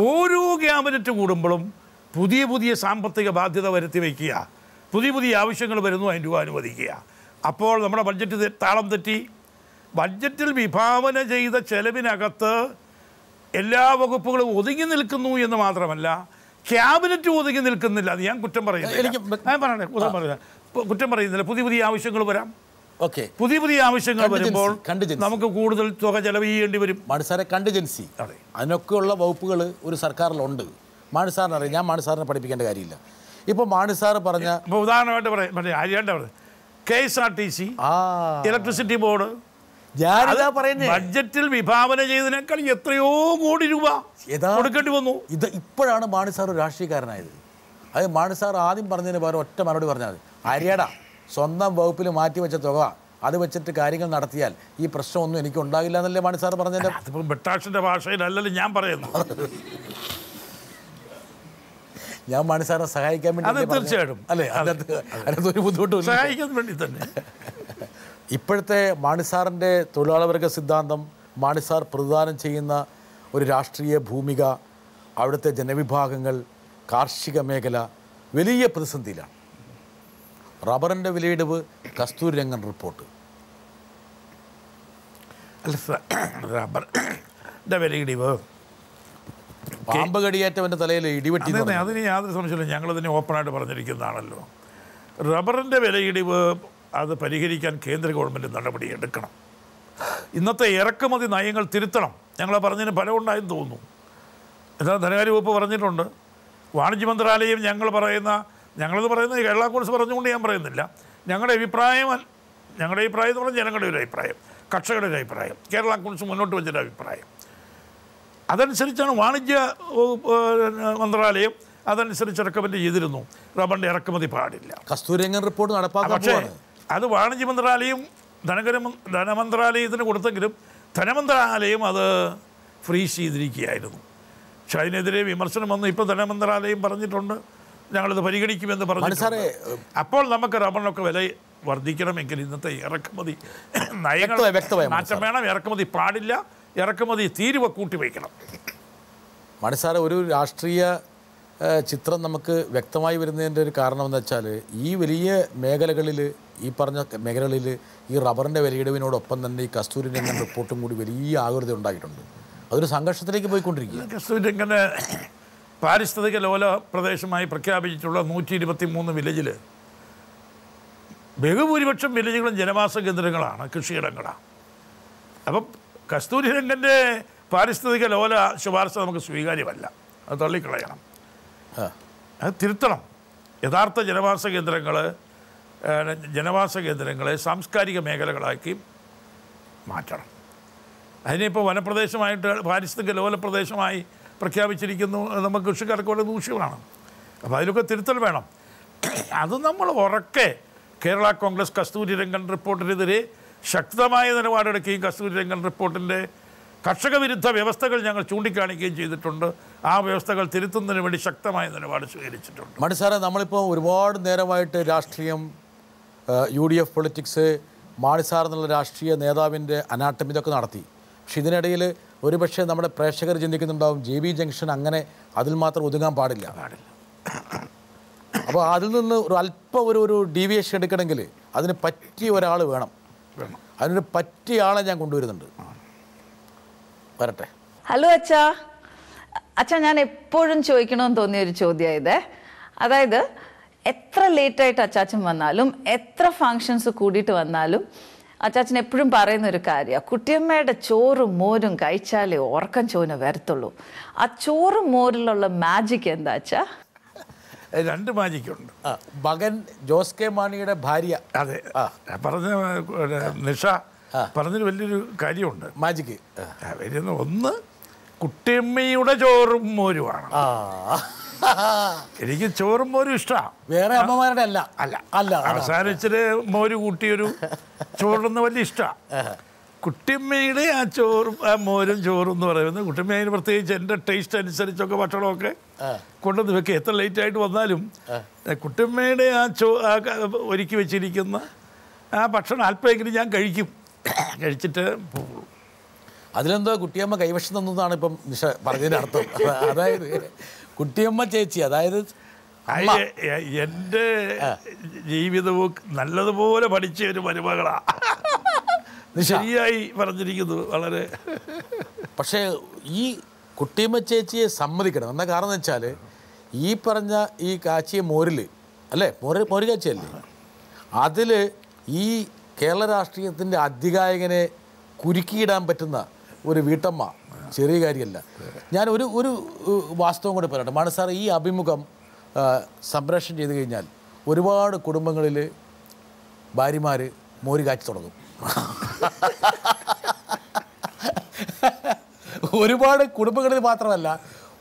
ഓരോ ക്യാബിനറ്റ് കൂടുമ്പോഴും പുതിയ സാമ്പത്തിക ബാധ്യത വരുത്തി വയ്ക്കുക, പുതിയ ആവശ്യങ്ങൾ വരുന്നു, അതിന് രൂപ അനുവദിക്കുക. അപ്പോൾ നമ്മുടെ ബഡ്ജറ്റ് താളം തെറ്റി. ബഡ്ജറ്റിൽ വിഭാവന ചെയ്ത ചെലവിനകത്ത് എല്ലാ വകുപ്പുകളും ഒതുങ്ങി നിൽക്കുന്നു എന്ന് മാത്രമല്ല, ക്യാബിനറ്റ് ഒതുങ്ങി നിൽക്കുന്നില്ല. അത് ഞാൻ കുറ്റം പറയുന്നില്ല. പുതിയ ആവശ്യങ്ങൾ വരാം. പുതിയ ആവശ്യങ്ങൾ വരുമ്പോൾ നമുക്ക് കൂടുതൽ തുക ചെലവ് ചെയ്യേണ്ടി വരും. മാണി സാറെ, കണ്ടിജൻസി അതിനൊക്കെയുള്ള വകുപ്പുകൾ ഒരു സർക്കാരിലുണ്ട്. മാണി സാറിന് അറിയാം, ഞാൻ മാണി സാറിനെ പഠിപ്പിക്കേണ്ട കാര്യമില്ല. ഇപ്പോൾ മാണി സാറ് പറഞ്ഞ ഉദാഹരണമായിട്ട് പറയാം, KSRTC, ഇലക്ട്രിസിറ്റി ബോർഡ്, ബഡ്ജറ്റിൽ വിഭാവന ചെയ്തതിനേക്കാൾ എത്രയോ കോടി രൂപ കൊടുക്കേണ്ടി വന്നു. ഇത് ഇപ്പോഴാണ് മാണി സാർ ഒരു രാഷ്ട്രീയക്കാരനായത്. അത് മാണി സാർ ആദ്യം പറഞ്ഞതിന് പകരം ഒറ്റ മറുപടി പറഞ്ഞാൽ മതി. അരിയട സ്വന്തം വകുപ്പിൽ മാറ്റിവെച്ച തുക അത് വെച്ചിട്ട് കാര്യങ്ങൾ നടത്തിയാൽ ഈ പ്രശ്നമൊന്നും എനിക്ക് ഉണ്ടാകില്ല എന്നല്ലേ മാണി സാർ പറഞ്ഞതിൻ്റെ. അതിപ്പോൾ ബെട്ടാഷിൻ്റെ ഭാഷയിലല്ലല്ലോ ഞാൻ പറയുന്നു. ഞാൻ മാണി സാറിനെ സഹായിക്കാൻ വേണ്ടി, തീർച്ചയായിട്ടും അല്ലേ, അതിനകത്തൊരു ബുദ്ധിമുട്ടും സഹായിക്കാൻ വേണ്ടി തന്നെ. ഇപ്പോഴത്തെ മാണി സാറിൻ്റെ തൊഴിലാളിവർഗ സിദ്ധാന്തം, മാണി സാർ പ്രതിദാനം ചെയ്യുന്ന ഒരു രാഷ്ട്രീയ ഭൂമിക, അവിടുത്തെ ജനവിഭാഗങ്ങൾ, കാർഷിക മേഖല വലിയ പ്രതിസന്ധിയിലാണ്. റബ്ബറിൻ്റെ വിലയിടിവ്, കസ്തൂരി രംഗൻ റിപ്പോർട്ട്. റബ്ബറിൻ്റെ വിലയിടിവ്, പാമ്പ് കടിയേറ്റവൻ്റെ തലയിൽ ഇടിവെട്ടി. അതിന് യാതൊരു സംശയമില്ല, ഞങ്ങളതിനെ ഓപ്പണായിട്ട് പറഞ്ഞിരിക്കുന്നതാണല്ലോ. റബ്ബറിൻ്റെ വിലയിടിവ് അത് പരിഹരിക്കാൻ കേന്ദ്ര ഗവൺമെൻറ് നടപടി എടുക്കണം. ഇന്നത്തെ ഇറക്കുമതി നയങ്ങൾ തിരുത്തണം. ഞങ്ങൾ പറഞ്ഞതിന് ഫലമുണ്ടായെന്ന് തോന്നുന്നു. എന്നാൽ ധനകാര്യ വകുപ്പ് പറഞ്ഞിട്ടുണ്ട്, വാണിജ്യ മന്ത്രാലയം ഞങ്ങളത് പറയുന്നത് കേരള കോൺഗ്രസ് പറഞ്ഞുകൊണ്ട് ഞാൻ പറയുന്നില്ല. ഞങ്ങളുടെ അഭിപ്രായം എന്ന് പറഞ്ഞാൽ ജനങ്ങളുടെ ഒരു അഭിപ്രായം, കർഷകരുടെ ഒരു അഭിപ്രായം, കേരള കോൺഗ്രസ് മുന്നോട്ട് വെച്ചൊരു അഭിപ്രായം. അതനുസരിച്ചാണ് വാണിജ്യ മന്ത്രാലയം അതനുസരിച്ച് റെക്കമെൻഡ് ചെയ്തിരുന്നു. റബ്ബറിൻ്റെ ഇറക്കുമതി പാടില്ല. കസ്തൂരി രംഗൻ റിപ്പോർട്ട് നടപ്പാക്കാൻ. പക്ഷേ അത് വാണിജ്യ മന്ത്രാലയം ധനമന്ത്രാലയത്തിന് കൊടുത്തെങ്കിലും ധനമന്ത്രാലയം അത് ഫ്രീസ് ചെയ്തിരിക്കുകയായിരുന്നു. പക്ഷെ അതിനെതിരെ വിമർശനം വന്നു. ഇപ്പോൾ ധനമന്ത്രാലയം പറഞ്ഞിട്ടുണ്ട് ഞങ്ങളിത് പരിഗണിക്കുമെന്ന് പറഞ്ഞു. അപ്പോൾ നമുക്ക് റബ്ബറിനൊക്കെ വില വർദ്ധിക്കണമെങ്കിൽ ഇന്നത്തെ ഇറക്കുമതി നയങ്ങൾ മാറ്റം വേണം. ഇറക്കുമതി പാടില്ല, ഇറക്കുമതി തീരുവ കൂട്ടിവയ്ക്കണം. മാണി സാറെ, ഒരു രാഷ്ട്രീയ ചിത്രം നമുക്ക് വ്യക്തമായി വരുന്നതിൻ്റെ ഒരു കാരണം എന്ന് വെച്ചാൽ, ഈ വലിയ മേഖലകളിൽ, ഈ പറഞ്ഞ മേഖലകളിൽ ഈ റബ്ബറിൻ്റെ വിലയിടിവിനോടൊപ്പം തന്നെ ഈ കസ്തൂരി രംഗൻ റിപ്പോർട്ടും കൂടി വലിയ ആകൃതി ഉണ്ടായിട്ടുണ്ട്. അതൊരു സംഘർഷത്തിലേക്ക് പോയിക്കൊണ്ടിരിക്കുക. കസ്തൂരി രംഗന് പാരിസ്ഥിതിക ലോല പ്രദേശമായി പ്രഖ്യാപിച്ചിട്ടുള്ള 123 വില്ലേജിൽ ബഹുഭൂരിപക്ഷം വില്ലേജുകളും ജനവാസ കേന്ദ്രങ്ങളാണ്, കൃഷിയിടങ്ങളാണ്. അപ്പം കസ്തൂരി രംഗൻ്റെ പാരിസ്ഥിതിക ലോല ശുപാർശ നമുക്ക് സ്വീകാര്യമല്ല. അത് തള്ളിക്കളയണം, അത് തിരുത്തണം. യഥാർത്ഥ ജനവാസ കേന്ദ്രങ്ങളെ സാംസ്കാരിക മേഖലകളാക്കി മാറ്റണം. അതിനിപ്പോൾ വനപ്രദേശമായിട്ട് പാരിസ്ഥിതിക ലോല പ്രദേശമായി പ്രഖ്യാപിച്ചിരിക്കുന്നു. നമുക്ക് കൃഷിക്കാർക്ക് വളരെ ദൂഷ്യമാണ്. അപ്പോൾ അതിലൊക്കെ തിരുത്തൽ വേണം. അത് നമ്മൾ ഉറക്കെ കേരള കോൺഗ്രസ് കസ്തൂരി രംഗൻ റിപ്പോർട്ടിനെതിരെ ശക്തമായ നിലപാടെടുക്കുകയും കസ്തൂരി രംഗൻ റിപ്പോർട്ടിൻ്റെ കർഷക വിരുദ്ധ വ്യവസ്ഥകൾ ഞങ്ങൾ ചൂണ്ടിക്കാണിക്കുകയും ചെയ്തിട്ടുണ്ട്. ആ വ്യവസ്ഥകൾ തിരുത്തുന്നതിന് വേണ്ടി ശക്തമായ നിലപാട് സ്വീകരിച്ചിട്ടുണ്ട്. മണി സാറേ, നമ്മളിപ്പോൾ ഒരുപാട് നേരമായിട്ട് രാഷ്ട്രീയം, UDF പൊളിറ്റിക്സ്, മാണി സാർ എന്നുള്ള രാഷ്ട്രീയ നേതാവിൻ്റെ അനാട്ടമി ഇതൊക്കെ നടത്തി. പക്ഷെ ഇതിനിടയിൽ ഒരുപക്ഷെ നമ്മുടെ പ്രേക്ഷകർ ചിന്തിക്കുന്നുണ്ടാവും, JB ജംഗ്ഷൻ അങ്ങനെ അതിൽ മാത്രം ഒതുങ്ങാൻ പാടില്ല. അപ്പോൾ അതിൽ നിന്ന് ഒരു അല്പം ഒരു ഡീവിയേഷൻ എടുക്കണമെങ്കിൽ അതിന് പറ്റിയ ഒരാൾ വേണം. അതിനൊരു പറ്റിയ ആളെ ഞാൻ കൊണ്ടുവരുന്നുണ്ട്. വരട്ടെ. ഹലോ അച്ഛാ, ഞാൻ എപ്പോഴും ചോദിക്കണമെന്ന് തോന്നിയ ഒരു ചോദ്യമായത്, അതായത് എത്ര ലേറ്റായിട്ട് അച്ചാച്ചൻ വന്നാലും, എത്ര ഫങ്ഷൻസ് കൂടിയിട്ട് വന്നാലും, അച്ചാച്ചൻ എപ്പോഴും പറയുന്ന ഒരു കാര്യമാണ്, കുട്ടിയമ്മയുടെ ചോറും മോരും കഴിച്ചാലേ ഉറക്കം ചോന വരത്തുള്ളൂ. ആ ചോറും മോരിലുള്ള മാജിക് എന്താ അച്ഛാ? രണ്ട് മാജിക്കുണ്ട്. മകൻ ജോസ് കെ മാണിയുടെ ഭാര്യ. അതെ, പറഞ്ഞ നിഷ പറഞ്ഞൊരു വലിയൊരു കാര്യമുണ്ട്. മാജിക്ക് വരുന്ന ഒന്ന് കുട്ടിയമ്മയുടെ ചോറും മോരുമാണ്. എനിക്ക് ചോറും മോരും ഇഷ്ടമാണ്, വേറെ അമ്മമാരുടെ അല്ല. അല്ല അല്ല അവസാനം ഇച്ചിരി മോര് കൂട്ടിയൊരു ചോറിന് വലിയ ഇഷ്ടമാണ്. കുട്ടിയമ്മയുടെ ആ ചോറും ആ മോരും ചോറും എന്ന് പറയുന്നത് കുട്ടിയമ്മ പ്രത്യേകിച്ച് എൻ്റെ ടേസ്റ്റ് അനുസരിച്ചൊക്കെ ഭക്ഷണമൊക്കെ കൊണ്ടുവന്ന് വെക്കുക. എത്ര ലേറ്റായിട്ട് വന്നാലും കുട്ടിയമ്മയുടെ ആ ഒരുക്കി വെച്ചിരിക്കുന്ന ആ ഭക്ഷണം അല്പമെങ്കിലും ഞാൻ കഴിച്ചിട്ട് പോകുള്ളൂ. അതിലെന്തോ കുട്ടിയമ്മ കൈവശം തന്നതാണ് ഇപ്പം നിഷ പറഞ്ഞതിൻ്റെ അർത്ഥം. അതായത് കുട്ടിയമ്മ ചേച്ചി, അതായത് എൻ്റെ ജീവിതവും നല്ലതുപോലെ പഠിച്ച ഒരു മരുമകളാണ്. ശരിയായി പറഞ്ഞിരിക്കുന്നു വളരെ. പക്ഷേ ഈ കുട്ടിയമ്മ ചേച്ചിയെ സമ്മതിക്കണം. എന്താ കാരണം എന്ന് വെച്ചാൽ ഈ പറഞ്ഞ ഈ കാച്ചിയ മോരിൽ അല്ലേ, മോര് കാച്ചിയല്ലേ, അതിൽ ഈ കേരള രാഷ്ട്രീയത്തിൻ്റെ അധികായകനെ കുരുക്കിയിടാൻ പറ്റുന്ന ഒരു വീട്ടമ്മ ചെറിയ കാര്യമല്ല. ഞാൻ ഒരു വാസ്തവം കൂടി പറയട്ടെ. മാണി സാർ, ഈ അഭിമുഖം സംപ്രേഷണം ചെയ്ത് കഴിഞ്ഞാൽ ഒരുപാട് കുടുംബങ്ങളിൽ ഭാര്യമാർ മോര് കാച്ചി തുടങ്ങും. ഒരുപാട് കുടുംബങ്ങളിൽ മാത്രമല്ല,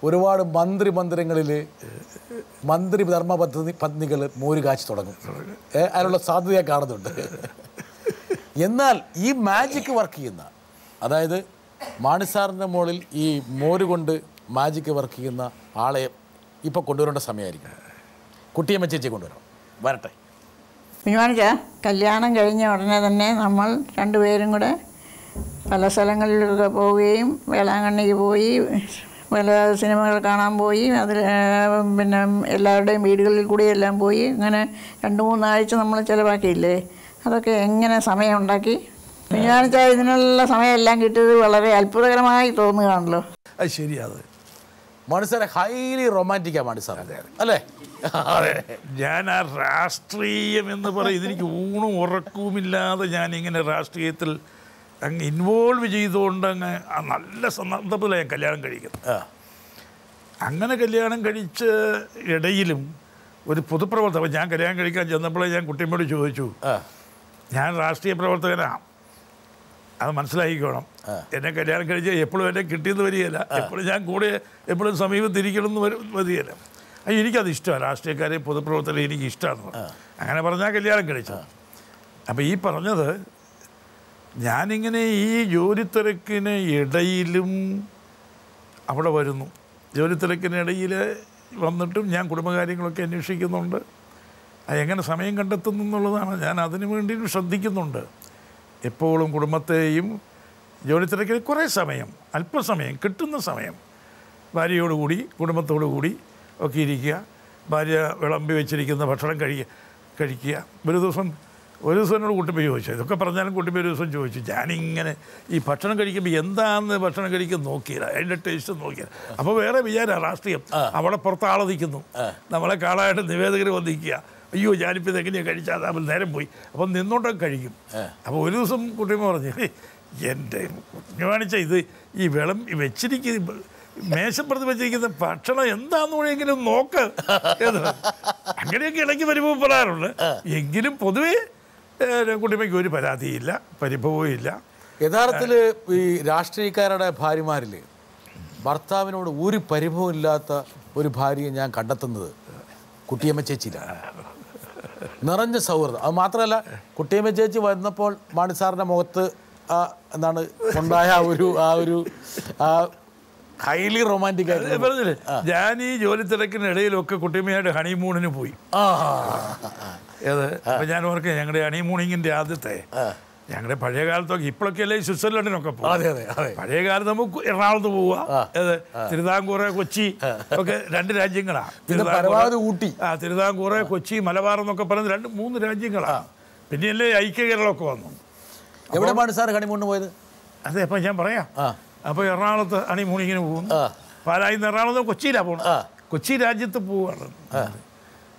ഒരുപാട് മന്ത്രിമന്ദിരങ്ങളിൽ മന്ത്രി ധർമ്മ പത്നികൾ മോര് കാച്ചി തുടങ്ങും. അതിനുള്ള സാധ്യത കാണുന്നുണ്ട്. എന്നാൽ ഈ മാജിക്ക് വർക്ക് ചെയ്യുന്ന, അതായത് മാണി സാറിൻ്റെ മുകളിൽ ഈ മോര് കൊണ്ട് മാജിക്ക് വർക്ക് ചെയ്യുന്ന ആളെ ഇപ്പോൾ കൊണ്ടുവരേണ്ട സമയമായിരിക്കും. കുട്ടിയമ്മ ചേച്ചി കൊണ്ടുവരണം. വരട്ടെ. കുഞ്ഞുമാണിക്ക, കല്യാണം കഴിഞ്ഞ ഉടനെ തന്നെ നമ്മൾ രണ്ടുപേരും കൂടെ പല സ്ഥലങ്ങളിലൊക്കെ പോവുകയും വേളാങ്കണ്ണിക്ക് പോയി പല സിനിമകൾ കാണാൻ പോയി, അതിൽ പിന്നെ എല്ലാവരുടെയും വീടുകളിൽ കൂടിയെല്ലാം പോയി. അങ്ങനെ 2-3 ആഴ്ച നമ്മൾ ചിലവാക്കിയില്ലേ? അതൊക്കെ എങ്ങനെ സമയം ഉണ്ടാക്കി? കുഞ്ഞുമാണിക്ക, ഇതിനുള്ള സമയമെല്ലാം കിട്ടിയത് വളരെ അത്ഭുതകരമായി തോന്നുകയാണല്ലോ. അത് ശരിയാണ്. മാണി സാറെ ഹൈലി റൊമാൻറ്റിക്കാണ് മാണി സാർ, അല്ലേ? അതെ, ഞാൻ ആ രാഷ്ട്രീയം എന്ന് പറയും, ഇതെനിക്ക് ഊണും ഉറക്കവുമില്ലാതെ ഞാനിങ്ങനെ രാഷ്ട്രീയത്തിൽ അങ്ങ് ഇൻവോൾവ് ചെയ്തുകൊണ്ട് അങ്ങ് നല്ല സന്ദർഭത്തിലാണ് ഞാൻ കല്യാണം കഴിക്കുന്നത്. അങ്ങനെ കല്യാണം കഴിച്ച ഇടയിലും ഒരു പൊതുപ്രവർത്തകൻ, ഞാൻ കല്യാണം കഴിക്കാൻ ചെന്നപ്പോഴേ ഞാൻ കുട്ടിയമ്മയോട് ചോദിച്ചു, ഞാൻ രാഷ്ട്രീയ പ്രവർത്തകനാണ്, അത് മനസ്സിലാക്കിക്കോണം. എന്നെ കല്യാണം കഴിച്ചാൽ എപ്പോഴും എന്നെ കിട്ടിയെന്ന് വരികയില്ല, എപ്പോഴും ഞാൻ കൂടെ എപ്പോഴും സമീപത്തിരിക്കണമെന്ന് വരികയില്ല. എനിക്കത് ഇഷ്ടമാണ്, രാഷ്ട്രീയക്കാരെയും പൊതുപ്രവർത്തകരെയും എനിക്ക് ഇഷ്ടമാണ്. അങ്ങനെ പറഞ്ഞാൽ കല്യാണം കഴിച്ചത്. അപ്പോൾ ഈ പറഞ്ഞത്, ഞാനിങ്ങനെ ഈ ജോലി തിരക്കിന് ഇടയിലും അവിടെ വരുന്നു. ജോലി തിരക്കിനിടയിൽ വന്നിട്ടും ഞാൻ കുടുംബകാര്യങ്ങളൊക്കെ അന്വേഷിക്കുന്നുണ്ട്. എങ്ങനെ സമയം കണ്ടെത്തുന്നു എന്നുള്ളതാണ്. ഞാൻ അതിനു വേണ്ടിയും ശ്രദ്ധിക്കുന്നുണ്ട്. എപ്പോഴും കുടുംബത്തെയും ജോലി തിരക്കിൽ കുറേ സമയം, അല്പസമയം കിട്ടുന്ന സമയം ഭാര്യയോടുകൂടി കുടുംബത്തോടു കൂടി ഒക്കെ ഇരിക്കുക. ഭാര്യ വിളമ്പി വെച്ചിരിക്കുന്ന ഭക്ഷണം കഴിക്കുക. ഒരു ദിവസം എന്നോട് കുട്ടിപ്പ ചോദിച്ചു, ഇതൊക്കെ പറഞ്ഞാലും കുട്ടിപ്പ ഒരു ദിവസം ചോദിച്ചു, ഞാനിങ്ങനെ ഈ ഭക്ഷണം കഴിക്കുമ്പോൾ എന്താണെന്ന് ഭക്ഷണം കഴിക്കാൻ നോക്കിയില്ല, അതിൻ്റെ ടേസ്റ്റ് നോക്കിയില്ല. അപ്പോൾ വേറെ വിചാരമാണ് രാഷ്ട്രീയം. അവിടെ പുറത്ത് ആളെ നിൽക്കുന്നു, നമ്മളെ കാണാനായിട്ട് നിവേദകർ വന്നിരിക്കുക. അയ്യോ, ഞാനിപ്പോൾ ഇതെങ്ങനെയാണ് കഴിച്ചാൽ അവൻ നേരം പോയി, അപ്പം നിന്നോട്ടൊക്കെ കഴിക്കും. അപ്പോൾ ഒരു ദിവസം കുട്ടിയമ്മ പറഞ്ഞു, എൻ്റെ കാണിച്ച ഇത് ഈ വെച്ചിരിക്കുന്ന മേശപ്പുറത്ത് വെച്ചിരിക്കുന്ന ഭക്ഷണം എന്താണെന്ന് കൂടെയെങ്കിലും നോക്ക് എന്ന്. അങ്ങനെയൊക്കെ ഇടയ്ക്ക് പരിഭവപ്പെടാറുണ്ട്. എങ്കിലും പൊതുവേ കുട്ടിയമ്മയ്ക്ക് ഒരു പരാതിയില്ല, പരിഭവവും ഇല്ല. യഥാർത്ഥത്തിൽ ഈ രാഷ്ട്രീയക്കാരുടെ ഭാര്യമാരിൽ ഭർത്താവിനോട് ഒരു പരിഭവം ഇല്ലാത്ത ഒരു ഭാര്യയെ ഞാൻ കണ്ടെത്തുന്നത് കുട്ടിയമ്മ ചേച്ചിയിലാണ്. നിറഞ്ഞ സൗഹൃദം. അത് മാത്രമല്ല, കുട്ടിയമ്മ ചേച്ചി വന്നപ്പോൾ മാണി സാറിൻ്റെ മുഖത്ത് എന്താണ് ഉണ്ടായ ആ ഹൈലി റൊമാൻറ്റിക് ആയിട്ട് പറഞ്ഞില്ലേ, ഞാൻ ഈ ജോലി തിരക്കിനിടയിലൊക്കെ കുട്ടിയമ്മയായിട്ട് ഹണിമൂണിന് പോയി. അപ്പം ഞാൻ ഓർക്കുക, ഞങ്ങളുടെ ഹണിമൂണിങ്ങിൻ്റെ ആദ്യത്തെ ഞങ്ങളുടെ പഴയ കാലത്തൊക്കെ, ഇപ്പോഴൊക്കെ അല്ലേ സ്വിറ്റ്സർലൻഡിനൊക്കെ പോകും. പഴയ കാലത്ത് നമുക്ക് എറണാകുളത്ത് പോവുക, തിരുവിതാംകൂറ്, കൊച്ചി ഒക്കെ 2 രാജ്യങ്ങളാണ്. തിരുവിതാംകൂറ്, കൊച്ചി, മലബാർ എന്നൊക്കെ പറയുന്നത് 2-3 രാജ്യങ്ങളാണ്. പിന്നെയല്ലേ ഐക്യ കേരളമൊക്കെ വന്നു. എവിടെയാണ് സാർ ഹണിമൂണിന് പോയത്? അതെ, അപ്പം ഞാൻ പറയാം. അപ്പോൾ എറണാകുളത്ത് ഹണിമൂണിങ്ങിന് പോകുന്നു. പാലായിൽ നിന്ന് എറണാകുളത്ത് കൊച്ചിയിലാണ് പോകുന്നത്. കൊച്ചി രാജ്യത്ത് പോവുകയാണ്.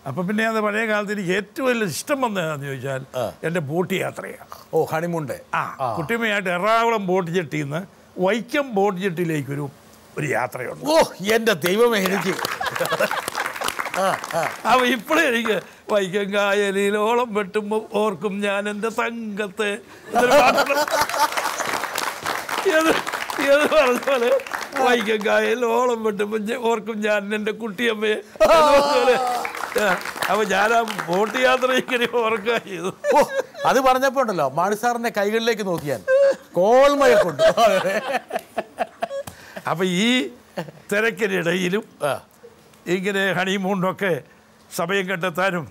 അപ്പം പിന്നെ അത് പഴയ കാലത്ത് എനിക്ക് ഏറ്റവും വലിയ ഇഷ്ടം വന്നതെന്ന് ചോദിച്ചാൽ എൻ്റെ ബോട്ട് യാത്രയാണ്. ഹണിമൂണിൻ്റെ കുട്ടിയമ്മയായിട്ട് എറണാകുളം ബോട്ട് ജെട്ടിയിൽ നിന്ന് വൈക്കം ബോട്ട് ജെട്ടിയിലേക്ക് ഒരു യാത്രയുണ്ട്. എൻ്റെ ദൈവമേ, എനിക്ക് അപ്പോൾ ഇപ്പോഴും എനിക്ക് വൈക്കം കായലിലോളം വെട്ടുമ്പോൾ ഓർക്കും ഞാൻ എൻ്റെ സംഘത്തെ ഏത് പറഞ്ഞ പോലെ വൈക്കം കായലിലോളം വെട്ടുമ്പോൾ ഓർക്കും ഞാൻ എൻ്റെ കുട്ടിയമ്മയെ. അപ്പോൾ ഞാൻ ആ ബോട്ട് യാത്ര ഇങ്ങനെ ഓർക്കുക ചെയ്തു. അത് പറഞ്ഞപ്പോൾ ഉണ്ടല്ലോ മാണി സാറിൻ്റെ കൈകളിലേക്ക് നോക്കിയാൽ കോൾമയെ കൊണ്ട്. അപ്പം ഈ തിരക്കിനിടയിലും ഇങ്ങനെ ഹണിമൂണിനൊക്കെ സമയം കണ്ടെത്താനും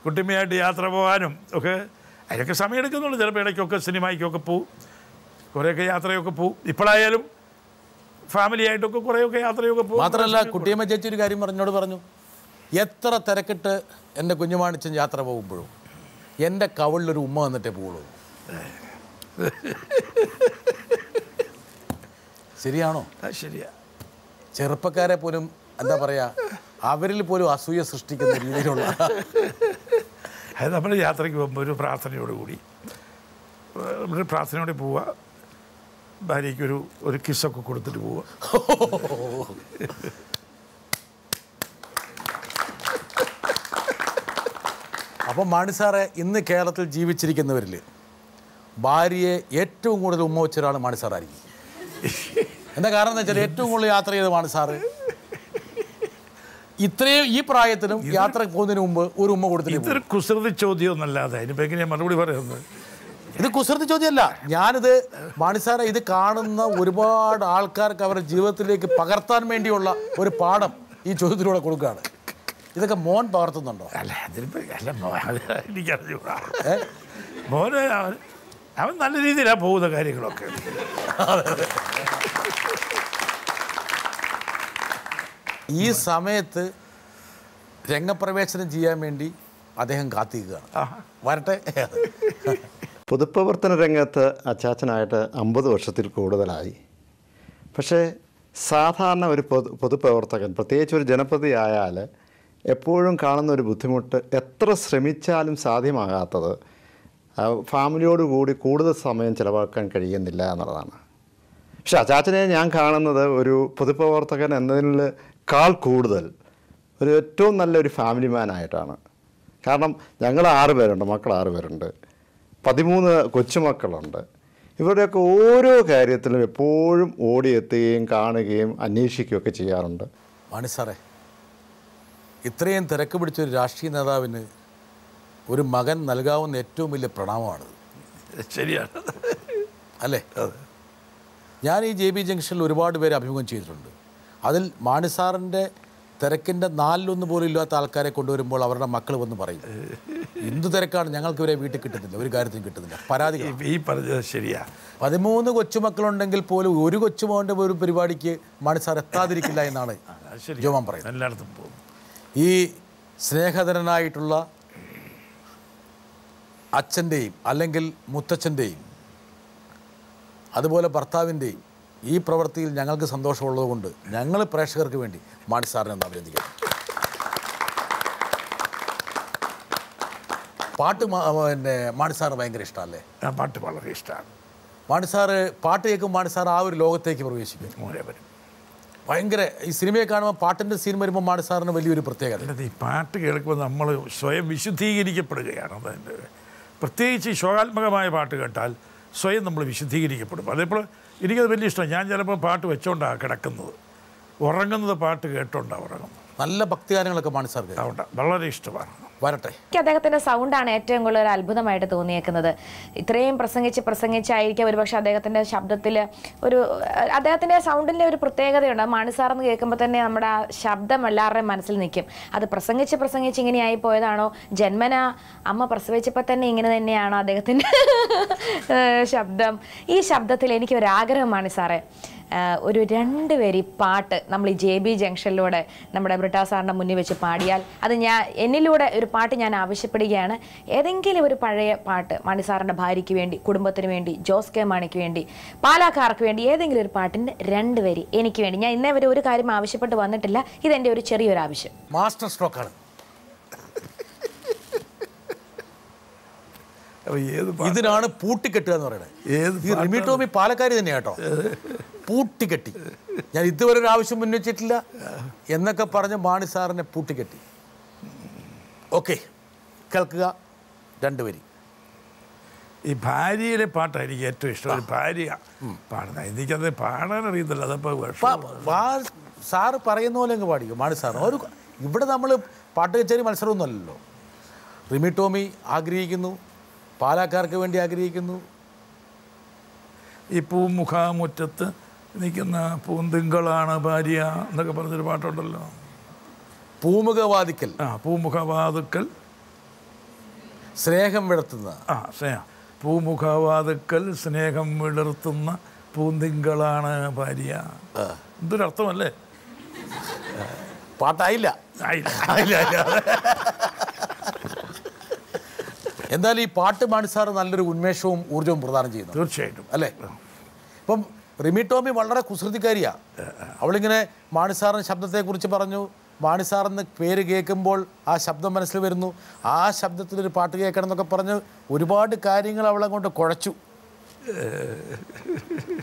കുട്ടിമ്മയായിട്ട് യാത്ര പോകാനും ഒക്കെ അതിനൊക്കെ സമയം എടുക്കുന്നുള്ളൂ. ചിലപ്പോൾ ഇടയ്ക്കൊക്കെ സിനിമയ്ക്കൊക്കെ പോവും, കുറേയൊക്കെ യാത്രയൊക്കെ പോവും. ഇപ്പോഴായാലും ഫാമിലി ആയിട്ടൊക്കെ കുറേയൊക്കെ യാത്രയൊക്കെ പോകും. മാത്രമല്ല കുട്ടിയമ്മ ചേച്ചി ഒരു കാര്യം പറഞ്ഞു, എത്ര തിരക്കിട്ട് എൻ്റെ കുഞ്ഞുമാണിച്ചൻ യാത്ര പോകുമ്പോഴും എൻ്റെ കവളിലൊരു ഉമ്മ വന്നിട്ടേ പോവുള്ളൂ. ശരിയാണോ? ശരിയാ. ചെറുപ്പക്കാരെ പോലും എന്താ പറയുക, അവരിൽ പോലും അസൂയ സൃഷ്ടിക്കുന്ന രീതിയിലുള്ള. അത് നമ്മൾ യാത്രയ്ക്ക് പോകുമ്പോൾ ഒരു പ്രാർത്ഥനയോടുകൂടി പോവുക, ഭാര്യയ്ക്കൊരു കിസ്സൊക്കെ കൊടുത്തിട്ട് പോവുക. അപ്പം മാണി സാറെ ഇന്ന് കേരളത്തിൽ ജീവിച്ചിരിക്കുന്നവരിൽ ഭാര്യയെ ഏറ്റവും കൂടുതൽ ഉമ്മ വെച്ച ഒരാൾ മാണി സാറായിരിക്കും. എന്താ കാരണം എന്ന് വെച്ചാൽ ഏറ്റവും കൂടുതൽ യാത്ര ചെയ്ത മാണി സാറ് ഇത്രയും ഈ പ്രായത്തിലും യാത്ര പോകുന്നതിന് മുമ്പ് ഒരു ഉമ്മ കൊടുത്തിട്ട്. ഇതൊരു കുസൃതി ചോദ്യമൊന്നല്ലാതെ അതിനിപ്പോൾ എങ്ങനെയാണ് മറുപടി പറയുന്നത്? ഇത് കുസൃതി ചോദ്യമല്ല. ഞാനിത് മാണി സാറെ ഇത് കാണുന്ന ഒരുപാട് ആൾക്കാർക്ക് അവരുടെ ജീവിതത്തിലേക്ക് പകർത്താൻ വേണ്ടിയുള്ള ഒരു പാഠം ഈ ചോദ്യത്തിലൂടെ കൊടുക്കുകയാണ്. ഇതൊക്കെ മോൻ പകർത്തുന്നുണ്ടോ? അല്ല അതിനിപ്പോൾ എനിക്കറിഞ്ഞൂടാ. മോന് അവൻ നല്ല രീതിയിലാണ് പോകുന്ന കാര്യങ്ങളൊക്കെ. ഈ സമയത്ത് രംഗപ്രവേശനം ചെയ്യാൻ വേണ്ടി അദ്ദേഹം കാത്തിരിക്കുകയാണ്. വരട്ടെ. പൊതുപ്രവർത്തന രംഗത്ത് അച്ചാച്ചനായിട്ട് 50 വർഷത്തിൽ കൂടുതലായി. പക്ഷേ സാധാരണ ഒരു പൊതുപ്രവർത്തകൻ, പ്രത്യേകിച്ച് ഒരു ജനപ്രതി ആയാൽ എപ്പോഴും കാണുന്ന ഒരു ബുദ്ധിമുട്ട്, എത്ര ശ്രമിച്ചാലും സാധ്യമാകാത്തത് ഫാമിലിയോടുകൂടി കൂടുതൽ സമയം ചിലവാക്കാൻ കഴിയുന്നില്ല എന്നുള്ളതാണ്. പക്ഷെ അച്ചാച്ചനെ ഞാൻ കാണുന്നത് ഒരു പൊതുപ്രവർത്തകൻ എന്നതിനേക്കാൾ കൂടുതൽ ഒരു ഏറ്റവും നല്ലൊരു ഫാമിലി മാനായിട്ടാണ്. കാരണം ഞങ്ങൾ 6 പേരുണ്ട്, മക്കൾ 6 പേരുണ്ട്, 13 കൊച്ചുമക്കളുണ്ട്. ഇവരുടെയൊക്കെ ഓരോ കാര്യത്തിലും എപ്പോഴും ഓടിയെത്തുകയും കാണുകയും അന്വേഷിക്കുകയൊക്കെ ചെയ്യാറുണ്ട്. മാണി സാറേ, ഇത്രയും തിരക്ക് പിടിച്ചൊരു രാഷ്ട്രീയ നേതാവിന് ഒരു മകൻ നൽകാവുന്ന ഏറ്റവും വലിയ പ്രണാമമാണ്. ശരിയാണ് അല്ലേ? ഞാൻ ഈ JB ജംഗ്ഷനിൽ ഒരുപാട് പേരെ അഭിമുഖം ചെയ്തിട്ടുണ്ട്. അതിൽ മാണി സാറിൻ്റെ തിരക്കിൻ്റെ 4-1 പോലും ഇല്ലാത്ത ആൾക്കാരെ കൊണ്ടുവരുമ്പോൾ അവരുടെ മക്കൾ വന്ന് പറയും, എന്ത് തിരക്കാണ്, ഞങ്ങൾക്ക് ഇവരെ വീട്ടിൽ കിട്ടുന്നില്ല, ഒരു കാര്യത്തിനും കിട്ടുന്നില്ല, പരാതി. ഈ പറഞ്ഞത് ശരിയാ. 13 കൊച്ചുമക്കളുണ്ടെങ്കിൽ പോലും ഒരു കൊച്ചുമോൻ്റെ ഒരു പരിപാടിക്ക് മാണി സാർ എത്താതിരിക്കില്ല എന്നാണ് ജോമാൻ പറയുന്നത്. എല്ലായിടത്തും പോകും. ഈ സ്നേഹധരനായിട്ടുള്ള അച്ഛൻ്റെയും അല്ലെങ്കിൽ മുത്തച്ഛൻ്റെയും അതുപോലെ ഭർത്താവിൻ്റെയും ഈ പ്രവൃത്തിയിൽ ഞങ്ങൾക്ക് സന്തോഷമുള്ളതുകൊണ്ട് ഞങ്ങൾ പ്രേക്ഷകർക്ക് വേണ്ടി മാണി സാറിനെ ഒന്ന് അഭിനന്ദിക്കണം. പാട്ട് പിന്നെ മാണി സാറിന് ഭയങ്കര ഇഷ്ടമല്ലേ? പാട്ട് വളരെ ഇഷ്ടമാണ്. മാണി സാറ് പാട്ട് കേൾക്കുമ്പോൾ മാണി സാർ ആ ഒരു ലോകത്തേക്ക് പ്രവേശിക്കും. ഭയങ്കര ഈ സിനിമയെ കാണുമ്പോൾ പാട്ടിൻ്റെ സീൻ വരുമ്പോൾ മാണി സാറിന് വലിയൊരു പ്രത്യേകത. ഈ പാട്ട് കേൾക്കുമ്പോൾ നമ്മൾ സ്വയം വിശുദ്ധീകരിക്കപ്പെടുകയാണ്. അതിൻ്റെ പ്രത്യേകിച്ച് ഈ ശോകാത്മകമായ പാട്ട് കേട്ടാൽ സ്വയം നമ്മൾ വിശുദ്ധീകരിക്കപ്പെടും. അതേപ്പോൾ എനിക്കത് വലിയ ഇഷ്ടമാണ്. ഞാൻ ചിലപ്പോൾ പാട്ട് വെച്ചോണ്ടാണ് കിടക്കുന്നത്, ഉറങ്ങുന്നത് പാട്ട് കേട്ടോണ്ടാണ് ഉറങ്ങുന്നത്. നല്ല ഭക്തിഗാനങ്ങളൊക്കെ മാണി സാർക്ക് അതുകൊണ്ട് വളരെ ഇഷ്ടമാണ്. വരട്ടെ. എനിക്ക് അദ്ദേഹത്തിൻ്റെ സൗണ്ടാണ് ഏറ്റവും കൂടുതൽ ഒരു അത്ഭുതമായിട്ട് തോന്നിയേക്കുന്നത്. ഇത്രയും പ്രസംഗിച്ചായിരിക്കാം ഒരുപക്ഷെ അദ്ദേഹത്തിൻ്റെ ശബ്ദത്തിൽ അദ്ദേഹത്തിൻ്റെ സൗണ്ടിൻ്റെ ഒരു പ്രത്യേകതയുണ്ട്. മാണി സാറെന്ന് കേൾക്കുമ്പോൾ തന്നെ നമ്മുടെ ആ ശബ്ദം എല്ലാവരുടെയും മനസ്സിൽ നിൽക്കും. അത് പ്രസംഗിച്ച് ഇങ്ങനെയായി പോയതാണോ, ജന്മന അമ്മ പ്രസവിച്ചപ്പോൾ തന്നെ ഇങ്ങനെ തന്നെയാണോ അദ്ദേഹത്തിൻ്റെ ശബ്ദം? ഈ ശബ്ദത്തിൽ എനിക്കൊരാഗ്രഹം മാണി സാറേ, ഒരു 2 വരി പാട്ട് നമ്മൾ ഈ JB ജംഗ്ഷനിലൂടെ നമ്മുടെ ബ്രിട്ടാ സാറിൻ്റെ മുന്നിൽ വെച്ച് പാടിയാൽ, അത് എന്നിലൂടെ ഒരു പാട്ട് ഞാൻ ആവശ്യപ്പെടുകയാണ്. ഏതെങ്കിലും ഒരു പഴയ പാട്ട് മാണി സാറിൻ്റെ ഭാര്യയ്ക്ക് വേണ്ടി, കുടുംബത്തിന് വേണ്ടി, ജോസ് കെ മാണിക്ക് വേണ്ടി, പാലാക്കാർക്ക് വേണ്ടി ഏതെങ്കിലും ഒരു പാട്ടിൻ്റെ 2 വരി എനിക്ക് വേണ്ടി. ഞാൻ ഇന്നേ വരെ ഒരു കാര്യം ആവശ്യപ്പെട്ട് വന്നിട്ടില്ല. ഇതെൻ്റെ ഒരു ചെറിയൊരു ആവശ്യം. മാസ്റ്റർ സ്ട്രോക്കാണ്. ഇതിനാണ് പൂട്ടിക്കെട്ടുക എന്ന് പറയുന്നത്. ഈ റിമി ടോമി പാലക്കാരി തന്നെയാണ് കേട്ടോ. പൂട്ടിക്കെട്ടി, ഞാൻ ഇതുവരെ ഒരു ആവശ്യം മുൻവെച്ചിട്ടില്ല എന്നൊക്കെ പറഞ്ഞ് മാണി സാറിനെ പൂട്ടിക്കെട്ടി. ഓക്കെ, കേൾക്കുക 2 വരി. ഈ ഭാര്യയിലെ പാട്ടായിരിക്കും ഏറ്റവും ഇഷ്ടം. ഒരു ഭാര്യ പാടുന്നത്, എനിക്കത് പാടാൻ അറിയത്തില്ല. അതപ്പോൾ സാറ് പറയുന്ന പോലെ അങ്ങ് പാടിക്കും മാണി സാർ. ഒരു ഇവിടെ നമ്മൾ പാട്ട് കച്ചേരി മത്സരമൊന്നും അല്ലല്ലോ. റിമി ടോമി ആഗ്രഹിക്കുന്നു, പാലക്കാർക്ക് വേണ്ടി ആഗ്രഹിക്കുന്നു. ഈ പൂമുഖാമുറ്റത്ത് നിൽക്കുന്ന പൂന്തിങ്കളാണ് ഭാര്യ എന്നൊക്കെ പറഞ്ഞൊരു പാട്ടുണ്ടല്ലോ. പൂമുഖവാതിക്കൽ, പൂമുഖവാതുക്കൽ സ്നേഹം വിടർത്തുന്ന, സ്നേഹം, പൂമുഖവാതുക്കൽ സ്നേഹം വിടർത്തുന്ന പൂന്തിങ്കളാണ് ഭാര്യ. എന്തൊരർത്ഥമല്ലേ? പാട്ടായില്ല. എന്തായാലും ഈ പാട്ട് മാണി സാർ നല്ലൊരു ഉന്മേഷവും ഊർജ്ജവും പ്രദാനം ചെയ്യുന്നു. തീർച്ചയായിട്ടും അല്ലേ? ഇപ്പം റിമി ടോമി വളരെ കുസൃതിക്കാരിയാണ്. അവളിങ്ങനെ മാണി സാറിൻ്റെ ശബ്ദത്തെക്കുറിച്ച് പറഞ്ഞു. മാണി സാറെന്ന് പേര് കേൾക്കുമ്പോൾ ആ ശബ്ദം മനസ്സിൽ വരുന്നു. ആ ശബ്ദത്തിലൊരു പാട്ട് കേൾക്കണം എന്നൊക്കെ പറഞ്ഞ് ഒരുപാട് കാര്യങ്ങൾ അവളെ കൊണ്ട് കുഴച്ചു.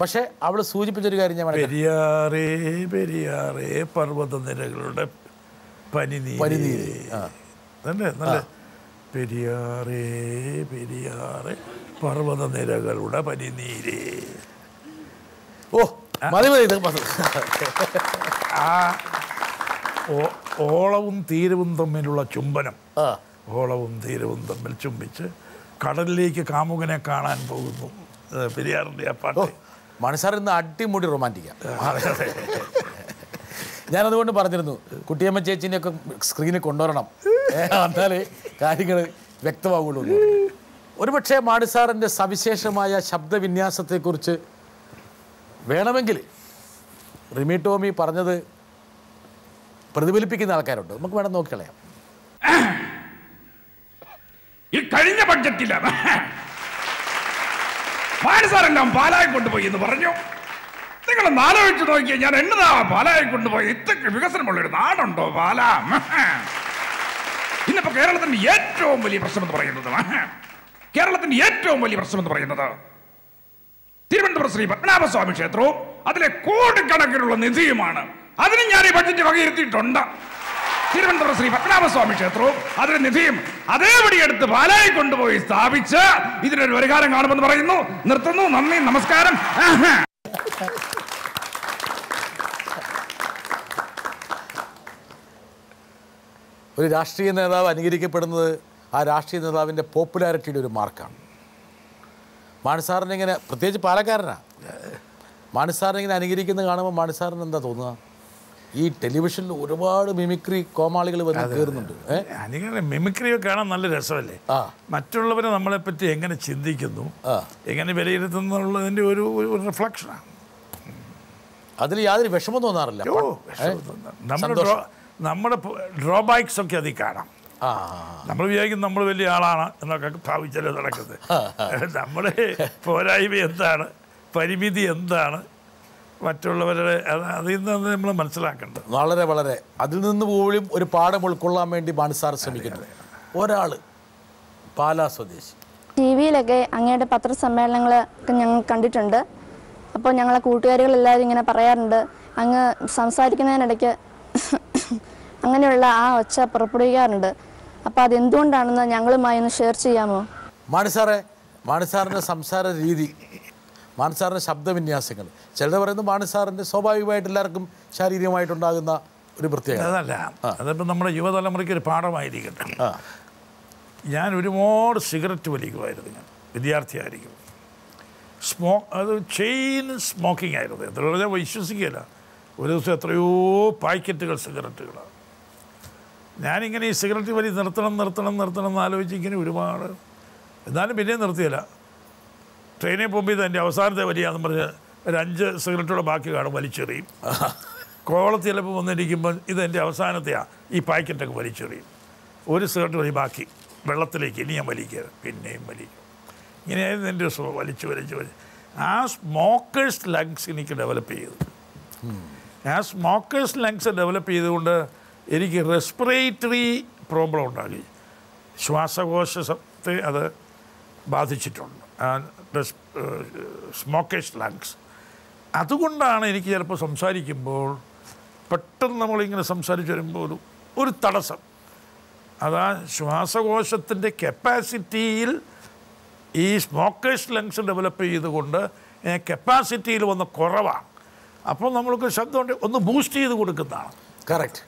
പക്ഷെ അവൾ സൂചിപ്പിച്ചൊരു കാര്യം ഞാൻ പെരിയാറേ പെരിയാറേ പർവ്വതനിരകളുടെ പനിനീര് നല്ല പെരിയാറേ പെരിയാറേ പർവ്വതനിരകളുടെ പനിനീര്. ഓ മതി മതി. ആ ഓളവും തീരവും തമ്മിലുള്ള ചുംബനം, ഓളവും തീരവും തമ്മിൽ ചുംബിച്ച് കടലിലേക്ക് കാമുകനെ കാണാൻ പോകുന്നു. പെരിയാറിൻ്റെ ആ പാട്ട് മാണി സാർ ഇന്ന് അടിമുടി റൊമാൻറ്റിക്കാണ്. ഞാനതുകൊണ്ട് പറഞ്ഞിരുന്നു കുട്ടിയമ്മ ചേച്ചിനെയൊക്കെ സ്ക്രീനിൽ കൊണ്ടുവരണം, എന്നാലേ കാര്യങ്ങൾ വ്യക്തമാവുള്ളൂ. ഒരുപക്ഷെ മാണി സാറിൻ്റെ സവിശേഷമായ ശബ്ദവിന്യാസത്തെക്കുറിച്ച് വേണമെങ്കിൽ റിമി ടോമി പറഞ്ഞത് പ്രതിഫലിപ്പിക്കുന്ന ആൾക്കാരുണ്ട്. നമുക്ക് വേണം നോക്കിക്കളയാം. ഈ കഴിഞ്ഞ ബഡ്ജറ്റിൽ മാണി സാറെല്ലാം പാലായി കൊണ്ടുപോയി എന്ന് പറഞ്ഞു. നിങ്ങളൊന്ന് ആലോചിച്ച് നോക്കിയാൽ ഞാൻ എന്നതാ പാലായി കൊണ്ടുപോയി. ഇത്രയ്ക്ക് വികസനമുള്ളൊരു നാടുണ്ടോ പാല? ഇന്നിപ്പോ കേരളത്തിന്റെ ഏറ്റവും വലിയ പ്രശ്നം എന്ന് പറയുന്നത് തിരുവനന്തപുരം ശ്രീ പത്മനാഭസ്വാമി ക്ഷേത്രവും അതിലെ കോടിക്കണക്കിനുള്ള നിധിയുമാണ്. അതിന് ഞാൻ ഈ ബഡ്ജറ്റ് വകയിരുത്തിയിട്ടുണ്ട്. തിരുവനന്തപുരം ശ്രീ പത്മനാഭസ്വാമി ക്ഷേത്രവും അതിലെ നിധിയും അതേപടി എടുത്ത് പാലായി കൊണ്ടുപോയി സ്ഥാപിച്ച് ഇതിനൊരു പരിഹാരം കാണുമെന്ന് പറയുന്നു. നിർത്തുന്നു. നന്ദി, നമസ്കാരം. ഒരു രാഷ്ട്രീയ നേതാവ് അനുകരിക്കപ്പെടുന്നത് ആ രാഷ്ട്രീയ നേതാവിൻ്റെ പോപ്പുലാരിറ്റിയുടെ ഒരു മാർക്കാണ്. മാണി സാറിനെ ഇങ്ങനെ, പ്രത്യേകിച്ച് പാലക്കാരനാണ്, മാണി സാറിനെ ഇങ്ങനെ അനുകരിക്കുന്നത് കാണുമ്പോൾ മാണി സാറിന് എന്താ തോന്നുക? ഈ ടെലിവിഷനിൽ ഒരുപാട് മിമിക്രി കോമാളികൾ വന്ന് കയറുന്നുണ്ട്. മിമിക്രി കാണാൻ നല്ല രസമല്ലേ? മറ്റുള്ളവരെ നമ്മളെപ്പറ്റി എങ്ങനെ ചിന്തിക്കുന്നു, എങ്ങനെ വിലയിരുത്തുന്നുള്ളതിൻ്റെ ഒരു റിഫ്ലക്ഷനാണ്. അതിൽ യാതൊരു വിഷമം തോന്നാറില്ല. നമ്മുടെ ഡ്രോബാക്സ് ഒക്കെ അതിൽ കാണാം. നമ്മൾ വിചാരിക്കും നമ്മൾ വലിയ ആളാണ് എന്നൊക്കെ ഭാവിച്ചല്ലോ നടക്കുന്നത്. നമ്മുടെ പോരായ്മ എന്താണ്, പരിമിതി എന്താണ്, മറ്റുള്ളവരുടെ അതിൽ നിന്ന് നമ്മൾ മനസ്സിലാക്കേണ്ടത്. വളരെ വളരെ അതിൽ നിന്ന് പോലും ഒരു പാഠം ഉൾക്കൊള്ളാൻ വേണ്ടി മാണി സാർ ശ്രമിക്കുന്നത്. ഒരാൾ പാലാ സ്വദേശി TV-യിലൊക്കെ അങ്ങയുടെ പത്രസമ്മേളനങ്ങളൊക്കെ ഞങ്ങൾ കണ്ടിട്ടുണ്ട്. അപ്പോൾ ഞങ്ങളെ കൂട്ടുകാരികളെല്ലാവരും ഇങ്ങനെ പറയാറുണ്ട്, അങ്ങ് സംസാരിക്കുന്നതിനിടയ്ക്ക് അങ്ങനെയുള്ള ആ ഒച്ച പുറപ്പെടുവിക്കാറുണ്ട്. അപ്പോൾ അതെന്തുകൊണ്ടാണെന്ന് ഞങ്ങളുമായി ഒന്ന് ഷെയർ ചെയ്യാമോ? മാണി സാറിൻ്റെ സംസാര രീതി, മാണി സാറിൻ്റെ ശബ്ദവിന്യാസങ്ങൾ, ചിലർ പറയുന്നത് മാണി സാറിൻ്റെ സ്വാഭാവികമായിട്ട് എല്ലാവർക്കും ശാരീരികമായിട്ടുണ്ടാകുന്ന ഒരു പ്രത്യേകത. അതല്ല, അതിപ്പോൾ നമ്മുടെ യുവതലമുറയ്ക്ക് ഒരു പാഠമായിരിക്കട്ടെ. ഞാൻ ഒരുപാട് സിഗരറ്റ് വലിക്കുമായിരുന്നു. ഞാൻ വിദ്യാർത്ഥിയായിരിക്കും. അത് ചെയിൻ സ്മോക്കിംഗ് ആയിരുന്നു. എത്ര പറഞ്ഞാൽ വിശ്വസിക്കുകയില്ല. ഒരു ദിവസം എത്രയോ പാക്കറ്റുകൾ സിഗരറ്റുകളാണ്. ഞാനിങ്ങനെ ഈ സിഗരറ്റ് വലി നിർത്തണം എന്ന് ആലോചിച്ച് ഇങ്ങനെ ഒരുപാട്, എന്നാലും പിന്നെ നിർത്തിയില്ല. ട്രെയിനിൽ പോകുമ്പോൾ ഇത് എൻ്റെ അവസാനത്തെ വലിയാന്ന് പറഞ്ഞ് ഒരു 5 സിഗരറ്റോടെ ബാക്കി കാണും, വലിച്ചെറിയും. കോളത്ത് ചിലപ്പോൾ വന്നിരിക്കുമ്പോൾ ഇതെൻ്റെ അവസാനത്തെയാണ്, ഈ പാക്കറ്റൊക്കെ വലിച്ചെറിയും. ഒരു സിഗരറ്റ് വലി ബാക്കി വെള്ളത്തിലേക്ക്, ഇനി ഞാൻ വലിക്കുക, പിന്നെയും വലിക്കും. ഇങ്ങനെയായിരുന്നു എൻ്റെ വലിച്ച് ആ സ്മോക്കേഴ്സ് ലങ്സ് എനിക്ക് ഡെവലപ്പ് ചെയ്തു. ആ സ്മോക്കേഴ്സ് ലങ്സ് ഡെവലപ്പ് ചെയ്തുകൊണ്ട് എനിക്ക് റെസ്പിറേറ്ററി പ്രോബ്ലം ഉണ്ടാക്കി. ശ്വാസകോശത്തെ അത് ബാധിച്ചിട്ടുണ്ട്, സ്മോക്കേഴ്സ് ലങ്സ്. അതുകൊണ്ടാണ് എനിക്ക് ചിലപ്പോൾ സംസാരിക്കുമ്പോൾ പെട്ടെന്ന് നമ്മളിങ്ങനെ സംസാരിച്ച് വരുമ്പോൾ ഒരു തടസ്സം. അതാ ശ്വാസകോശത്തിൻ്റെ കപ്പാസിറ്റിയിൽ ഈ സ്മോക്കേഴ്സ് ലങ്സ് ഡെവലപ്പ് ചെയ്തുകൊണ്ട് കപ്പാസിറ്റിയിൽ വന്ന കുറവാണ്. അപ്പോൾ നമ്മൾക്ക് ശബ്ദം ഒന്ന് ബൂസ്റ്റ് ചെയ്ത് കൊടുക്കുന്നതാണ്. കറക്റ്റ്.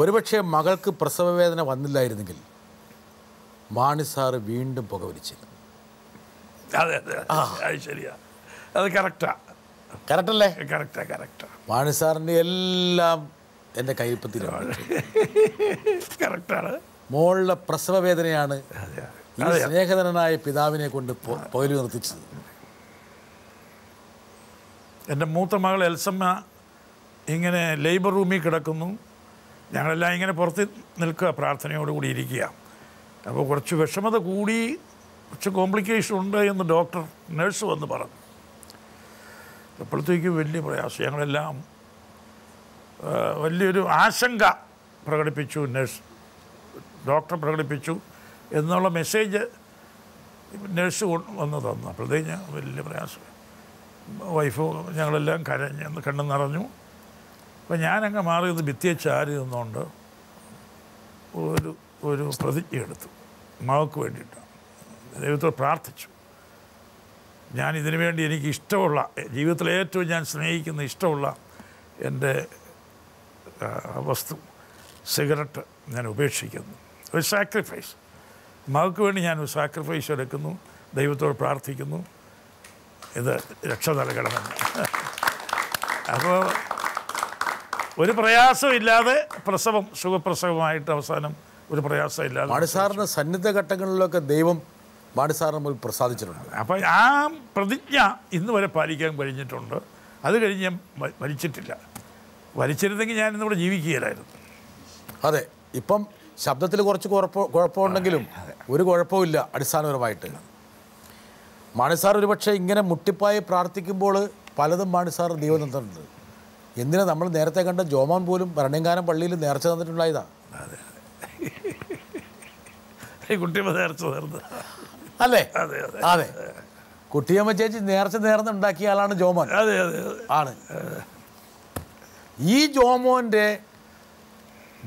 ഒരുപക്ഷെ മകൾക്ക് പ്രസവവേദന വന്നില്ലായിരുന്നെങ്കിൽ മാണി സാറ് വീണ്ടും പുകവലിച്ചിരുന്നു. അതെ അതെ അത് ശരിയാ, അത് കറക്റ്റാണ്. കറക്റ്റല്ലേ? കറക്റ്റാണ്. മാണി സാറിൻ്റെ എല്ലാം എൻ്റെ കയ്യിൽപ്പത്തിലാണ്. കറക്റ്റാണ്. മോളുടെ പ്രസവ വേദനയാണ് ഈ സ്നേഹധനനായ പിതാവിനെ കൊണ്ട് പുകല് നിർത്തിച്ചത്. എൻ്റെ മൂത്ത മകൾ എൽസമ്മ ഇങ്ങനെ ലേബർ റൂമിൽ കിടക്കുന്നു. ഞങ്ങളെല്ലാം ഇങ്ങനെ പുറത്ത് നിൽക്കുക, പ്രാർത്ഥനയോടുകൂടി ഇരിക്കുക. അപ്പോൾ കുറച്ച് വിഷമത കൂടി, കുറച്ച് കോംപ്ലിക്കേഷൻ ഉണ്ട് എന്ന് ഡോക്ടർ നഴ്സ് വന്ന് പറഞ്ഞു. അപ്പോഴത്തേക്ക് വലിയ പ്രയാസം, ഞങ്ങളെല്ലാം വലിയൊരു ആശങ്ക പ്രകടിപ്പിച്ചു. ഡോക്ടർ പ്രകടിപ്പിച്ചു എന്നുള്ള മെസ്സേജ് നഴ്സ് വന്ന് തന്നു. അപ്പോഴത്തേക്ക് ഞാൻ വലിയ പ്രയാസം, വൈഫ് ഞങ്ങളെല്ലാം കരഞ്ഞ് കണ്ണു നിറഞ്ഞു. അപ്പോൾ ഞാനങ്ങ് മാറിയത് ഭിത്തിയെ ചാരി നിന്നുകൊണ്ട് ഒരു പ്രതിജ്ഞ എടുത്തു, മകൾക്ക് വേണ്ടിയിട്ട് ദൈവത്തോട് പ്രാർത്ഥിച്ചു. ഞാനിതിനു വേണ്ടി എനിക്ക് ഇഷ്ടമുള്ള, ജീവിതത്തിൽ ഏറ്റവും ഞാൻ സ്നേഹിക്കുന്ന ഇഷ്ടമുള്ള എൻ്റെ വസ്തു സിഗരറ്റ് ഞാൻ ഉപേക്ഷിക്കുന്നു. ഒരു സാക്രിഫൈസ്, മകൾക്ക് വേണ്ടി ഞാനൊരു സാക്രിഫൈസ് എടുക്കുന്നു, ദൈവത്തോട് പ്രാർത്ഥിക്കുന്നു, ഇത് രക്ഷ നൽകണമെന്ന്. അപ്പോൾ ഒരു പ്രയാസമില്ലാതെ പ്രസവം സുഖപ്രസവമായിട്ട് അവസാനം ഒരു പ്രയാസമില്ലാതെ. മാണി സാറിൻ്റെ സന്നിധ ഘട്ടങ്ങളിലൊക്കെ ദൈവം മാണി സാറിന് മുമ്പിൽ പ്രസാദിച്ചിട്ടുണ്ട്. അപ്പോൾ ആ പ്രതിജ്ഞ ഇന്ന് വരെ പാലിക്കാൻ കഴിഞ്ഞിട്ടുണ്ട്. അത് കഴിഞ്ഞ് ഞാൻ വലിച്ചിട്ടില്ല. വലിച്ചിരുന്നെങ്കിൽ ഞാൻ ഇന്നിവിടെ ജീവിക്കുകയില്ലായിരുന്നു. അതെ, ഇപ്പം ശബ്ദത്തിൽ കുറച്ച് കുഴപ്പമുണ്ടെങ്കിലും ഒരു കുഴപ്പമില്ല അടിസ്ഥാനപരമായിട്ട്. മാണി സാർ ഒരുപക്ഷെ ഇങ്ങനെ മുട്ടിപ്പായി പ്രാർത്ഥിക്കുമ്പോൾ പലതും മാണി സാർ ദൈവം തന്നിട്ടുണ്ട്. എന്തിനാ നമ്മൾ നേരത്തെ കണ്ട ജോമോൻ പോലും ഭരണങ്ങാനം പള്ളിയിൽ നേർച്ച തന്നിട്ടുണ്ടായതാ. അതെ കുട്ടിയമ്മ നേർച്ച നേർന്ന് അല്ലേ? അതെ അതെ അതെ, കുട്ടിയമ്മ ചേച്ചി നേർന്നുണ്ടാക്കിയ ആളാണ് ജോമോൻ. അതെ അതെ ആണ്. ഈ ജോമോൻ്റെ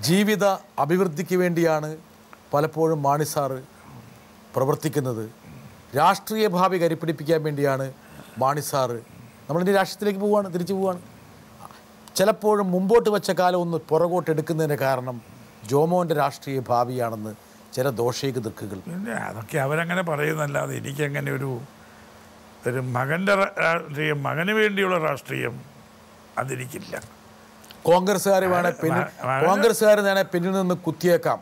ജീവിത അഭിവൃദ്ധിക്ക് വേണ്ടിയാണ് പലപ്പോഴും മാണി സാറ് പ്രവർത്തിക്കുന്നത്. രാഷ്ട്രീയ ഭാവി കരിപ്പിടിപ്പിക്കാൻ വേണ്ടിയാണ് മാണി സാറ്. നമ്മളിനി രാഷ്ട്രീയത്തിലേക്ക് തിരിച്ചു പോവുകയാണ്. ചിലപ്പോഴും മുമ്പോട്ട് വെച്ച കാലം ഒന്ന് പുറകോട്ട് എടുക്കുന്നതിന് കാരണം ജോമോൻ്റെ രാഷ്ട്രീയ ഭാവിയാണെന്ന് ചില ദോഷൈക ദൃക്കുകൾ. പിന്നെ അതൊക്കെ അവരങ്ങനെ പറയുന്നല്ലാതെ എനിക്കങ്ങനെ ഒരു മകൻ്റെ രാഷ്ട്രീയം, മകന് വേണ്ടിയുള്ള രാഷ്ട്രീയം അതെനിക്കില്ല. കോൺഗ്രസ്സുകാർ വേണേൽ പിന്നിൽ നിന്ന് കുത്തിയേക്കാം.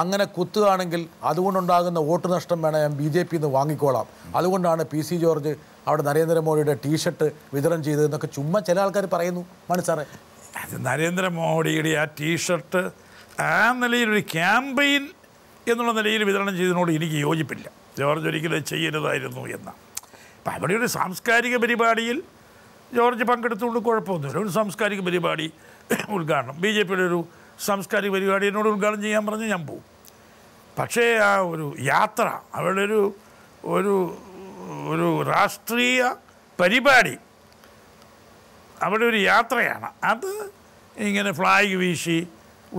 അങ്ങനെ കുത്തുകയാണെങ്കിൽ അതുകൊണ്ടുണ്ടാകുന്ന വോട്ട് നഷ്ടം വേണേൽ ഞാൻ BJP നിന്ന് വാങ്ങിക്കോളാം. അതുകൊണ്ടാണ് PC ജോർജ് അവിടെ നരേന്ദ്രമോദിയുടെ ടീഷർട്ട് വിതരണം ചെയ്തതെന്നൊക്കെ ചുമ്മാ ചില ആൾക്കാർ പറയുന്നു. മാണി സാറേ, അത് നരേന്ദ്രമോദിയുടെ ആ ടീഷർട്ട് ആ നിലയിലൊരു ക്യാമ്പയിൻ എന്നുള്ള നിലയിൽ വിതരണം ചെയ്തതിനോട് എനിക്ക് യോജിപ്പില്ല. ജോർജ് ഒരിക്കലും ചെയ്യരുതായിരുന്നു എന്ന. അപ്പം അവിടെ ഒരു സാംസ്കാരിക പരിപാടിയിൽ ജോർജ് പങ്കെടുത്തുകൊണ്ട് കുഴപ്പമൊന്നുമില്ല. ഒരു സാംസ്കാരിക പരിപാടി ഉദ്ഘാടനം, BJPയുടെ ഒരു സാംസ്കാരിക പരിപാടി എന്നോട് ഉദ്ഘാടനം ചെയ്യാൻ പറഞ്ഞ് ഞാൻ പോകും. പക്ഷേ ആ ഒരു യാത്ര, അവരുടെ ഒരു രാഷ്ട്രീയ പരിപാടി, അവിടെ ഒരു യാത്രയാണ്. അത് ഇങ്ങനെ ഫ്ലാഗ് വീശി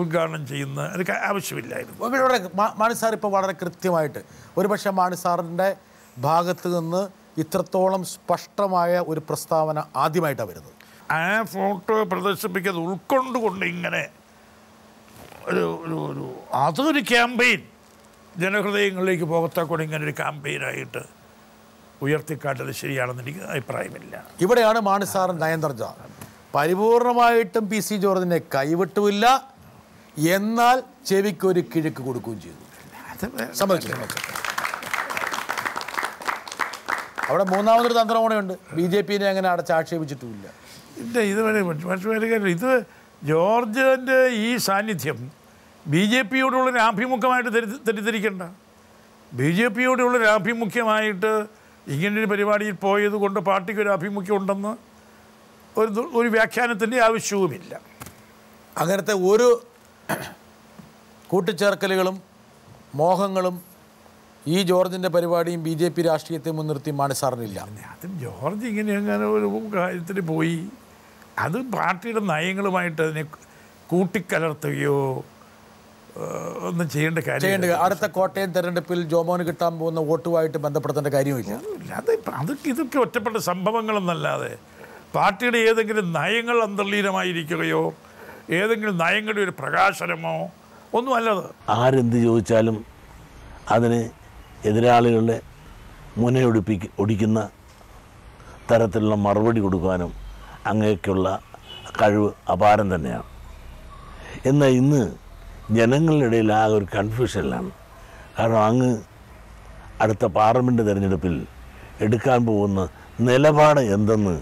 ഉദ്ഘാടനം ചെയ്യുന്ന എനിക്ക് ആവശ്യമില്ലായിരുന്നു. ഇവിടെ മാണി സാർ ഇപ്പോൾ വളരെ കൃത്യമായിട്ട്, ഒരുപക്ഷെ മാണി സാറിൻ്റെ ഭാഗത്ത് നിന്ന് ഇത്രത്തോളം സ്പഷ്ടമായ ഒരു പ്രസ്താവന ആദ്യമായിട്ടാണ് വരുന്നത്. ആ ഫോട്ടോ പ്രദർശിപ്പിക്കുന്നത് ഉൾക്കൊണ്ടുകൊണ്ട് ഇങ്ങനെ ഒരു അതൊരു ക്യാമ്പയിൻ ജനഹൃദയങ്ങളിലേക്ക് പോകത്തക്കൊണ്ട് ഇങ്ങനെ ഒരു ക്യാമ്പയിനായിട്ട് ഉയർത്തിക്കാട്ടത് ശരിയാണെന്ന് എനിക്ക് അഭിപ്രായമില്ല. ഇവിടെയാണ് മാണി സാറും നയന്തർജ പരിപൂർണമായിട്ടും PC ജോർജിനെ കൈവിട്ടുമില്ല, എന്നാൽ ചെവിക്കൊരു കിഴക്ക് കൊടുക്കുകയും ചെയ്തു. സമ്മതിച്ചു. അവിടെ മൂന്നാമതൊരു തന്ത്രമോണയുണ്ട്. BJPനെ അങ്ങനെ അടച്ചാക്ഷേപിച്ചിട്ടുമില്ല. ഇല്ല, ഇതുവരെ ഇത് ജോർജിൻ്റെ ഈ സാന്നിധ്യം BJPയോടുള്ളൊരു ആഭിമുഖ്യമായിട്ട് തെറ്റിദ്ധരിക്കേണ്ട. BJPയോടുള്ളൊരു ആഭിമുഖ്യമായിട്ട് ഇങ്ങനൊരു പരിപാടിയിൽ പോയത് കൊണ്ട് പാർട്ടിക്കൊരു ആഭിമുഖ്യം ഉണ്ടെന്ന് ഒരു വ്യാഖ്യാനത്തിൻ്റെ ആവശ്യവുമില്ല. അങ്ങനത്തെ ഒരു കൂട്ടിച്ചേർക്കലുകളും മോഹങ്ങളും ഈ ജോർജിൻ്റെ പരിപാടിയും BJP രാഷ്ട്രീയത്തെ മുൻനിർത്തി മാണി സാറിനില്ല. അതും ജോർജ് ഇങ്ങനെ അങ്ങനെ ഒരു കാര്യത്തിൽ പോയി അത് പാർട്ടിയുടെ നയങ്ങളുമായിട്ട് അതിനെ കൂട്ടിക്കലർത്തുകയോ ഒന്നും ചെയ്യേണ്ട കാര്യം അടുത്ത കോട്ടയം തെരഞ്ഞെടുപ്പിൽ ജോമോന് കിട്ടാൻ പോകുന്ന വോട്ടുമായിട്ട് ബന്ധപ്പെടുത്തേണ്ട കാര്യമില്ല. ഇതൊക്കെ ഒറ്റപ്പെട്ട സംഭവങ്ങളെന്നല്ലാതെ പാർട്ടിയുടെ ഏതെങ്കിലും നയങ്ങൾ അന്തർലീനമായിരിക്കുകയോ ഏതെങ്കിലും നയങ്ങളുടെ ഒരു പ്രകാശനമോ ഒന്നും അല്ലത്. ആരെന്ത് ചോദിച്ചാലും അതിന് എതിരാളികളുടെ ഒടിക്കുന്ന തരത്തിലുള്ള മറുപടി കൊടുക്കാനും അങ്ങനെയൊക്കെയുള്ള കഴിവ് അപാരം തന്നെയാണ്. എന്നാൽ ഇന്ന് ജനങ്ങളുടെ ഇടയിൽ ആകെ ഒരു കൺഫ്യൂഷനിലാണ്. കാരണം അങ്ങ് അടുത്ത പാർലമെൻറ്റ് തിരഞ്ഞെടുപ്പിൽ എടുക്കാൻ പോകുന്ന നിലപാട് എന്തെന്ന്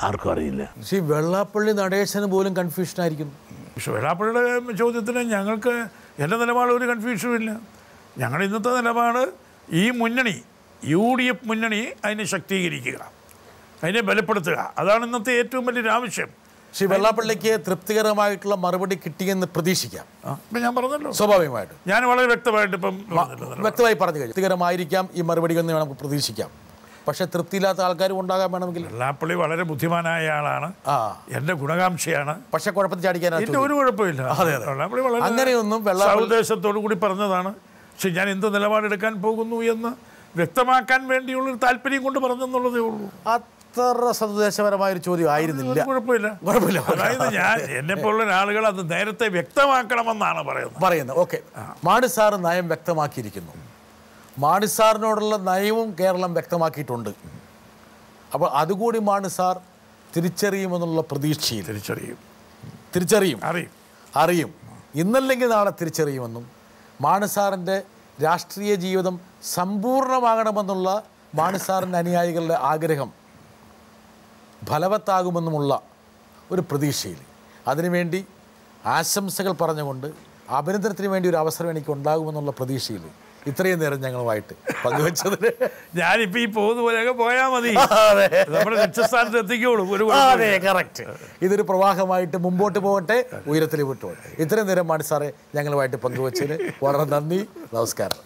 ആർക്കും അറിയില്ല. പക്ഷേ വെള്ളാപ്പള്ളി നടേശന് പോലും കൺഫ്യൂഷനായിരിക്കുന്നു. പക്ഷെ വെള്ളാപ്പള്ളിയുടെ ചോദ്യത്തിന് ഞങ്ങൾക്ക് എൻ്റെ നിലപാട് ഒരു കൺഫ്യൂഷനും ഇല്ല. ഞങ്ങളുടെ ഇന്നത്തെ നിലപാട് ഈ മുന്നണി UDF മുന്നണി അതിനെ ശക്തീകരിക്കുക, അതിനെ ബലപ്പെടുത്തുക, അതാണ് ഇന്നത്തെ ഏറ്റവും വലിയൊരു ആവശ്യം. ശ്രീ വെള്ളാപ്പള്ളിക്ക് തൃപ്തികരമായിട്ടുള്ള മറുപടി കിട്ടിയെന്ന് പ്രതീക്ഷിക്കാം. ഇപ്പം ഞാൻ പറഞ്ഞല്ലോ, സ്വാഭാവികമായിട്ട് ഞാൻ വളരെ വ്യക്തമായിട്ട് വ്യക്തമായി പറഞ്ഞു കഴിഞ്ഞു. തൃപ്തികരമായിരിക്കാം ഈ മറുപടി എന്ന് നമുക്ക് പ്രതീക്ഷിക്കാം. പക്ഷെ തൃപ്തിയില്ലാത്ത ആൾക്കാരും ഉണ്ടാകാൻ വേണമെങ്കിൽ. വെള്ളാപ്പള്ളി വളരെ ബുദ്ധിമാനായ ആളാണ്, എൻ്റെ ഗുണകാംക്ഷയാണ്. പക്ഷെ കുഴപ്പത്തിൽ ചാടിക്കാൻ ഒരു കുഴപ്പമില്ല. വെള്ളാപ്പള്ളി വളരെ അങ്ങനെയൊന്നും ഉദ്ദേശത്തോടു കൂടി പറഞ്ഞതാണ്. പക്ഷെ ഞാൻ എന്ത് നിലപാടെടുക്കാൻ പോകുന്നു എന്ന് വ്യക്തമാക്കാൻ വേണ്ടിയുള്ളൊരു താല്പര്യം കൊണ്ട് പറഞ്ഞെന്നുള്ളതേ ഉള്ളൂ. അത്ര സതുദ്ദേശപരമായൊരു ചോദ്യം ആയിരുന്നില്ല. കുഴപ്പമില്ല. അതായത് ഞാൻ എന്നെപ്പോലുള്ള ആളുകൾ അത് നേരത്തെ വ്യക്തമാക്കണമെന്നാണ് പറയുന്നത്. ഓക്കെ, മാണി സാർ നയം വ്യക്തമാക്കിയിരിക്കുന്നു. മാണി സാറിനോടുള്ള നയവും കേരളം വ്യക്തമാക്കിയിട്ടുണ്ട്. അപ്പോൾ അതുകൂടി മാണി സാർ തിരിച്ചറിയുമെന്നുള്ള പ്രതീക്ഷയിൽ അറിയും. ഇന്നല്ലെങ്കിൽ നാളെ തിരിച്ചറിയുമെന്നും മാണി സാറിൻ്റെ രാഷ്ട്രീയ ജീവിതം സമ്പൂർണ്ണമാകണമെന്നുള്ള മാണി സാറിൻ്റെ അനുയായികളുടെ ആഗ്രഹം ഫലവത്താകുമെന്നുമുള്ള ഒരു പ്രതീക്ഷയിൽ, അതിനുവേണ്ടി ആശംസകൾ പറഞ്ഞുകൊണ്ട് അഭിനന്ദനത്തിന് വേണ്ടി ഒരു അവസരം എനിക്ക് ഉണ്ടാകുമെന്നുള്ള പ്രതീക്ഷയിൽ ഇത്രയും നേരം ഞങ്ങളുമായിട്ട് പങ്കുവച്ചതിന് ഞാനിപ്പോൾ ഈ പോകുന്ന പോലെയൊക്കെ പോയാൽ മതി, നമ്മുടെ ലക്ഷ്യസ്ഥാനത്ത് എത്തിക്കോളൂ. അതെ, കറക്റ്റ്. ഇതൊരു പ്രവാഹമായിട്ട് മുമ്പോട്ട് പോകട്ടെ, ഉയരത്തിൽ വിട്ടുപോകട്ടെ. ഇത്രയും നേരം മാണി സാറെ ഞങ്ങളുമായിട്ട് പങ്കുവച്ചതിന് വളരെ നന്ദി, നമസ്കാരം.